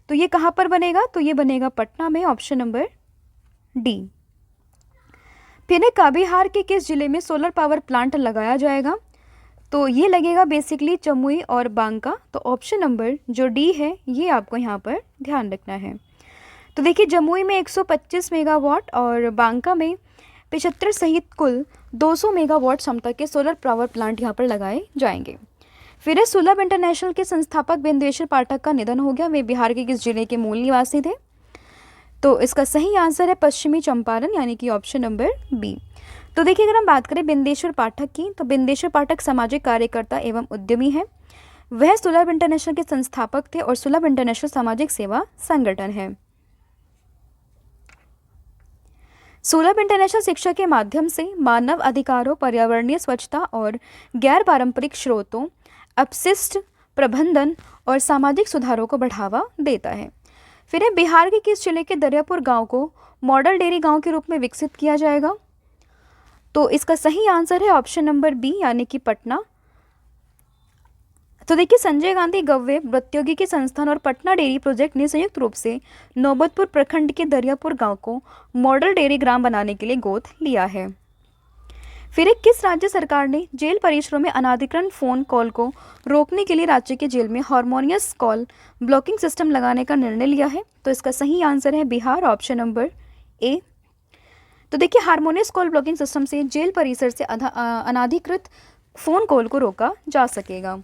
तो ये कहाँ पर बनेगा? तो ये बनेगा पटना में, ऑप्शन नंबर डी। फिर है कटिहार के किस जिले में सोलर पावर प्लांट लगाया जाएगा? तो ये लगेगा बेसिकली जमुई और बांका, तो ऑप्शन नंबर जो डी है ये आपको यहाँ पर ध्यान रखना है। तो देखिए जमुई में 125 मेगावाट और बांका में 75 सहित कुल 200 मेगावाट क्षमता के सोलर पावर प्लांट यहाँ पर लगाए जाएंगे। फिर है सुलभ इंटरनेशनल के संस्थापक बिंदेश्वर पाठक का निधन हो गया। वे बिहार के किस जिले के मूल निवासी थे? तो इसका सही आंसर है पश्चिमी चंपारण, यानी कि ऑप्शन नंबर बी। तो देखिए अगर हम बात करें बिंदेश्वर पाठक की, तो बिंदेश्वर पाठक सामाजिक कार्यकर्ता एवं उद्यमी है। वह सुलभ इंटरनेशनल के संस्थापक थे और सुलभ इंटरनेशनल सामाजिक सेवा संगठन है। सुलभ इंटरनेशनल शिक्षा के माध्यम से मानव अधिकारों, पर्यावरणीय स्वच्छता और गैर पारंपरिक स्रोतों, अपशिष्ट प्रबंधन और सामाजिक सुधारों को बढ़ावा देता है। फिर है बिहार के किस जिले के दरियापुर गांव को मॉडल डेयरी गांव के रूप में विकसित किया जाएगा? तो इसका सही आंसर है ऑप्शन नंबर बी, यानी कि पटना। तो देखिए संजय गांधी गव्य प्रौद्योगिकी संस्थान और पटना डेयरी प्रोजेक्ट ने संयुक्त रूप से नौबतपुर प्रखंड के दरियापुर गांव को मॉडल डेयरी ग्राम बनाने के लिए गोद लिया है। फिर एक किस राज्य सरकार ने जेल परिसरों में अनाधिकृत फोन कॉल को रोकने के लिए राज्य के जेल में हारमोनियस कॉल ब्लॉकिंग सिस्टम लगाने का निर्णय लिया है? तो इसका सही आंसर है बिहार, ऑप्शन नंबर ए। तो देखिए हारमोनियस कॉल ब्लॉकिंग सिस्टम से जेल परिसर से अनाधिकृत फ़ोन कॉल को रोका जा सकेगा।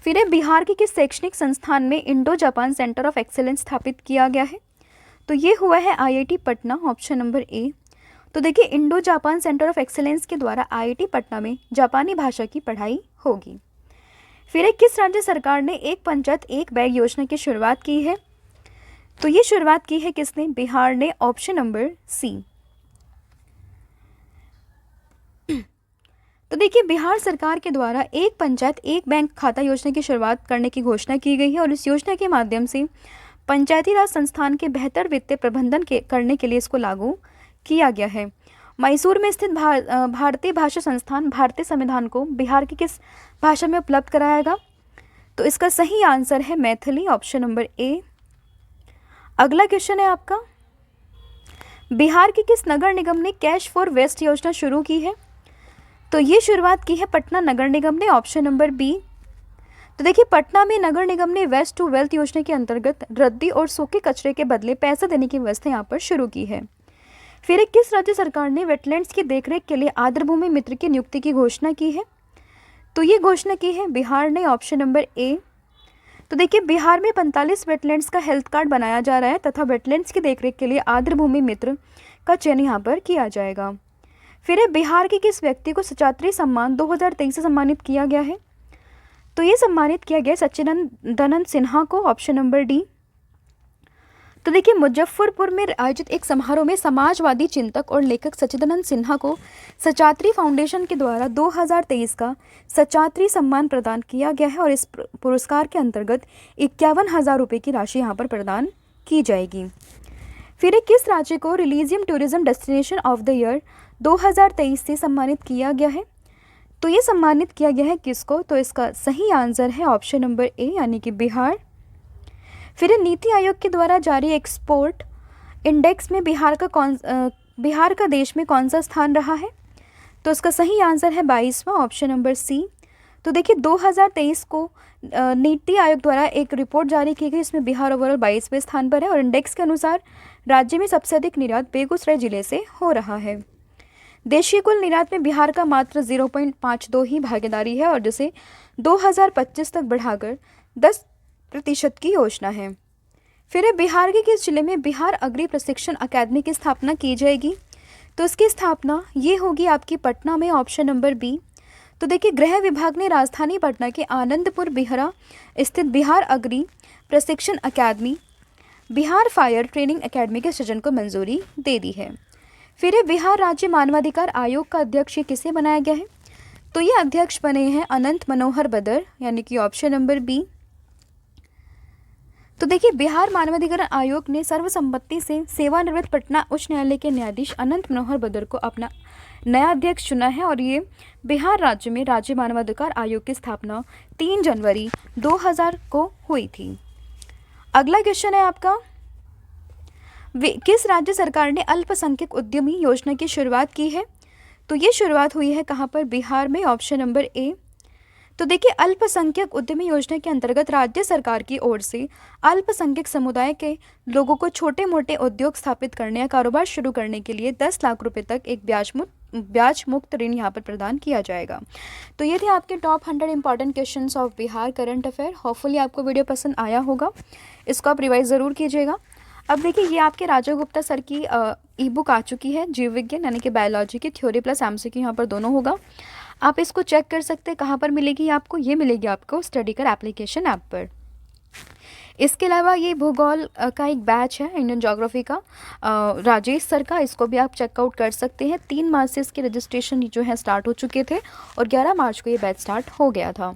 फिर है बिहार के किस शैक्षणिक संस्थान में Indo Japan centre of excellence स्थापित किया गया है? तो ये हुआ है IIT Patna, option number A. तो देखिए Indo Japan centre of excellence के द्वारा आईआईटी पटना में जापानी भाषा की पढ़ाई होगी। फिर एक किस राज्य सरकार ने एक पंचायत एक बैग योजना की शुरुआत की है? तो ये शुरुआत की है किसने? बिहार ने, ऑप्शन नंबर सी। तो देखिए बिहार सरकार के द्वारा एक पंचायत एक बैंक खाता योजना की शुरुआत करने की घोषणा की गई है और इस योजना के माध्यम से पंचायती राज संस्थान के बेहतर वित्तीय प्रबंधन करने के लिए इसको लागू किया गया है। मैसूर में स्थित भारतीय भाषा संस्थान भारतीय संविधान को बिहार की किस भाषा में उपलब्ध कराएगा? तो इसका सही आंसर है मैथिली, ऑप्शन नंबर ए। अगला क्वेश्चन है आपका, बिहार के किस नगर निगम ने कैश फॉर वेस्ट योजना शुरू की है? तो ये शुरुआत की है पटना नगर निगम ने, ऑप्शन नंबर बी। तो देखिए पटना में नगर निगम ने वेस्ट टू वेल्थ योजना के अंतर्गत रद्दी और सूखे कचरे के बदले पैसा देने की व्यवस्था यहाँ पर शुरू की है। फिर एक किस राज्य सरकार ने वेटलैंड्स की देखरेख के लिए आर्द्रभूमि मित्र की नियुक्ति की घोषणा की है? तो ये घोषणा की है बिहार ने, ऑप्शन नंबर ए। तो देखिए बिहार में 45 वेटलैंड्स का हेल्थ कार्ड बनाया जा रहा है तथा वेटलैंड्स की देखरेख के लिए आर्द्रभूमि मित्र का चयन यहाँ पर किया जाएगा। फिर है बिहार के किस व्यक्ति को सचात्री सम्मान 2023 से सम्मानित किया गया है? तो ये सम्मानित किया गया सच्चिदानंद सिन्हा को, ऑप्शन नंबर डी। तो देखिए मुजफ्फरपुर में आयोजित एक समारोह में समाजवादी चिंतक और लेखक सच्चिदानंद सिन्हा को सचात्री फाउंडेशन के द्वारा 2023 का सचात्री सम्मान प्रदान किया गया है और इस पुरस्कार के अंतर्गत 51,000 रुपये की राशि यहाँ पर प्रदान की जाएगी। फिर किस राज्य को religious tourism destination of the year 2023 से सम्मानित किया गया है? तो ये सम्मानित किया गया है किसको? तो इसका सही आंसर है ऑप्शन नंबर ए, यानी कि बिहार। फिर नीति आयोग के द्वारा जारी एक्सपोर्ट इंडेक्स में बिहार का देश में कौन सा स्थान रहा है? तो इसका सही आंसर है 22वां, ऑप्शन नंबर सी। तो देखिए 2023 को नीति आयोग द्वारा एक रिपोर्ट जारी की गई, इसमें बिहार ओवरऑल 22वें स्थान पर है और इंडेक्स के अनुसार राज्य में सबसे अधिक निर्यात बेगूसराय जिले से हो रहा है। देशीय कुल निर्यात में बिहार का मात्र 0.52 ही भागीदारी है और जिसे 2025 तक बढ़ाकर 10% की योजना है। फिर बिहार के किस जिले में बिहार अग्रि प्रशिक्षण अकादमी की स्थापना की जाएगी? तो इसकी स्थापना ये होगी आपकी पटना में, ऑप्शन नंबर बी। तो देखिए गृह विभाग ने राजधानी पटना के आनंदपुर बिहरा स्थित बिहार अग्रि प्रशिक्षण अकादमी बिहार फायर ट्रेनिंग अकादमी के सृजन को मंजूरी दे दी है। फिर बिहार राज्य मानवाधिकार आयोग का अध्यक्ष किसे बनाया गया है? तो ये अध्यक्ष बने हैं अनंत मनोहर बदर, यानी कि ऑप्शन नंबर बी। तो देखिए, बिहार मानवाधिकार आयोग ने सर्वसम्मति से सेवानिवृत्त पटना उच्च न्यायालय के न्यायाधीश अनंत मनोहर बदर को अपना नया अध्यक्ष चुना है और ये बिहार राज्य में राज्य मानवाधिकार आयोग की स्थापना 3 जनवरी 2000 को हुई थी। अगला क्वेश्चन है आपका, किस राज्य सरकार ने अल्पसंख्यक उद्यमी योजना की शुरुआत की है? तो ये शुरुआत हुई है कहाँ पर? बिहार में, ऑप्शन नंबर ए। तो देखिए, अल्पसंख्यक उद्यमी योजना के अंतर्गत राज्य सरकार की ओर से अल्पसंख्यक समुदाय के लोगों को छोटे मोटे उद्योग स्थापित करने या कारोबार शुरू करने के लिए 10 लाख रुपए तक एक ब्याज मुक्त ऋण यहाँ पर प्रदान किया जाएगा। तो ये थे आपके top 100 important questions of Bihar current affair. Hopefully आपको वीडियो पसंद आया होगा, इसको आप रिवाइज ज़रूर कीजिएगा। अब देखिए, ये आपके राजीव गुप्ता सर की ई बुक आ चुकी है, जीव विज्ञान यानी कि बायोलॉजी की थ्योरी प्लस एमसीक्यू यहाँ पर दोनों होगा। आप इसको चेक कर सकते हैं। कहाँ पर मिलेगी आपको? ये मिलेगी आपको स्टडीकर एप्लीकेशन ऐप पर। इसके अलावा ये भूगोल का एक बैच है इंडियन ज्योग्राफी का, राजेश सर का, इसको भी आप चेकआउट कर सकते हैं। 3 मार्च से इसके रजिस्ट्रेशन जो है स्टार्ट हो चुके थे और 11 मार्च को ये बैच स्टार्ट हो गया था।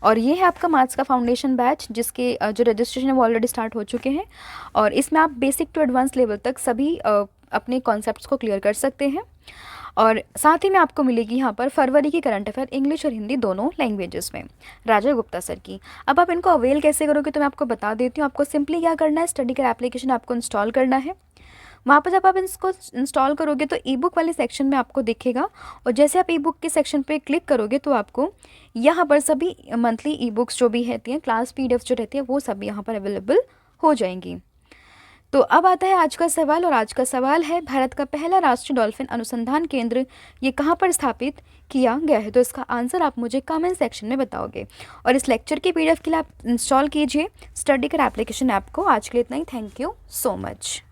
और ये है आपका मैथ्स का फाउंडेशन बैच, जिसके जो रजिस्ट्रेशन है वो ऑलरेडी स्टार्ट हो चुके हैं और इसमें आप बेसिक टू एडवांस लेवल तक सभी अपने कॉन्सेप्ट्स को क्लियर कर सकते हैं। और साथ ही में आपको मिलेगी यहाँ पर फरवरी की करंट अफेयर इंग्लिश और हिंदी दोनों लैंग्वेजेस में राजीव गुप्ता सर की। अब आप इनको अवेल कैसे करोगे तो मैं आपको बता देती हूँ। आपको सिंपली क्या करना है, स्टडीकर एप्लीकेशन आपको इंस्टॉल करना है। वहाँ पर जब आप इसको इंस्टॉल करोगे तो ई बुक वाले सेक्शन में आपको दिखेगा और जैसे आप ई बुक के सेक्शन पे क्लिक करोगे तो आपको यहाँ पर सभी मंथली ई बुक्स जो भी रहती हैं, क्लास PDF जो रहती है, वो सभी यहाँ पर अवेलेबल हो जाएंगी। तो अब आता है आज का सवाल और आज का सवाल है, भारत का पहला राष्ट्रीय डॉल्फिन अनुसंधान केंद्र ये कहाँ पर स्थापित किया गया है? तो इसका आंसर आप मुझे कमेंट सेक्शन में बताओगे। और इस लेक्चर की PDF के लिए आप इंस्टॉल कीजिए स्टडीकर एप्लीकेशन ऐप को। आज के लिए इतना ही। Thank you so much.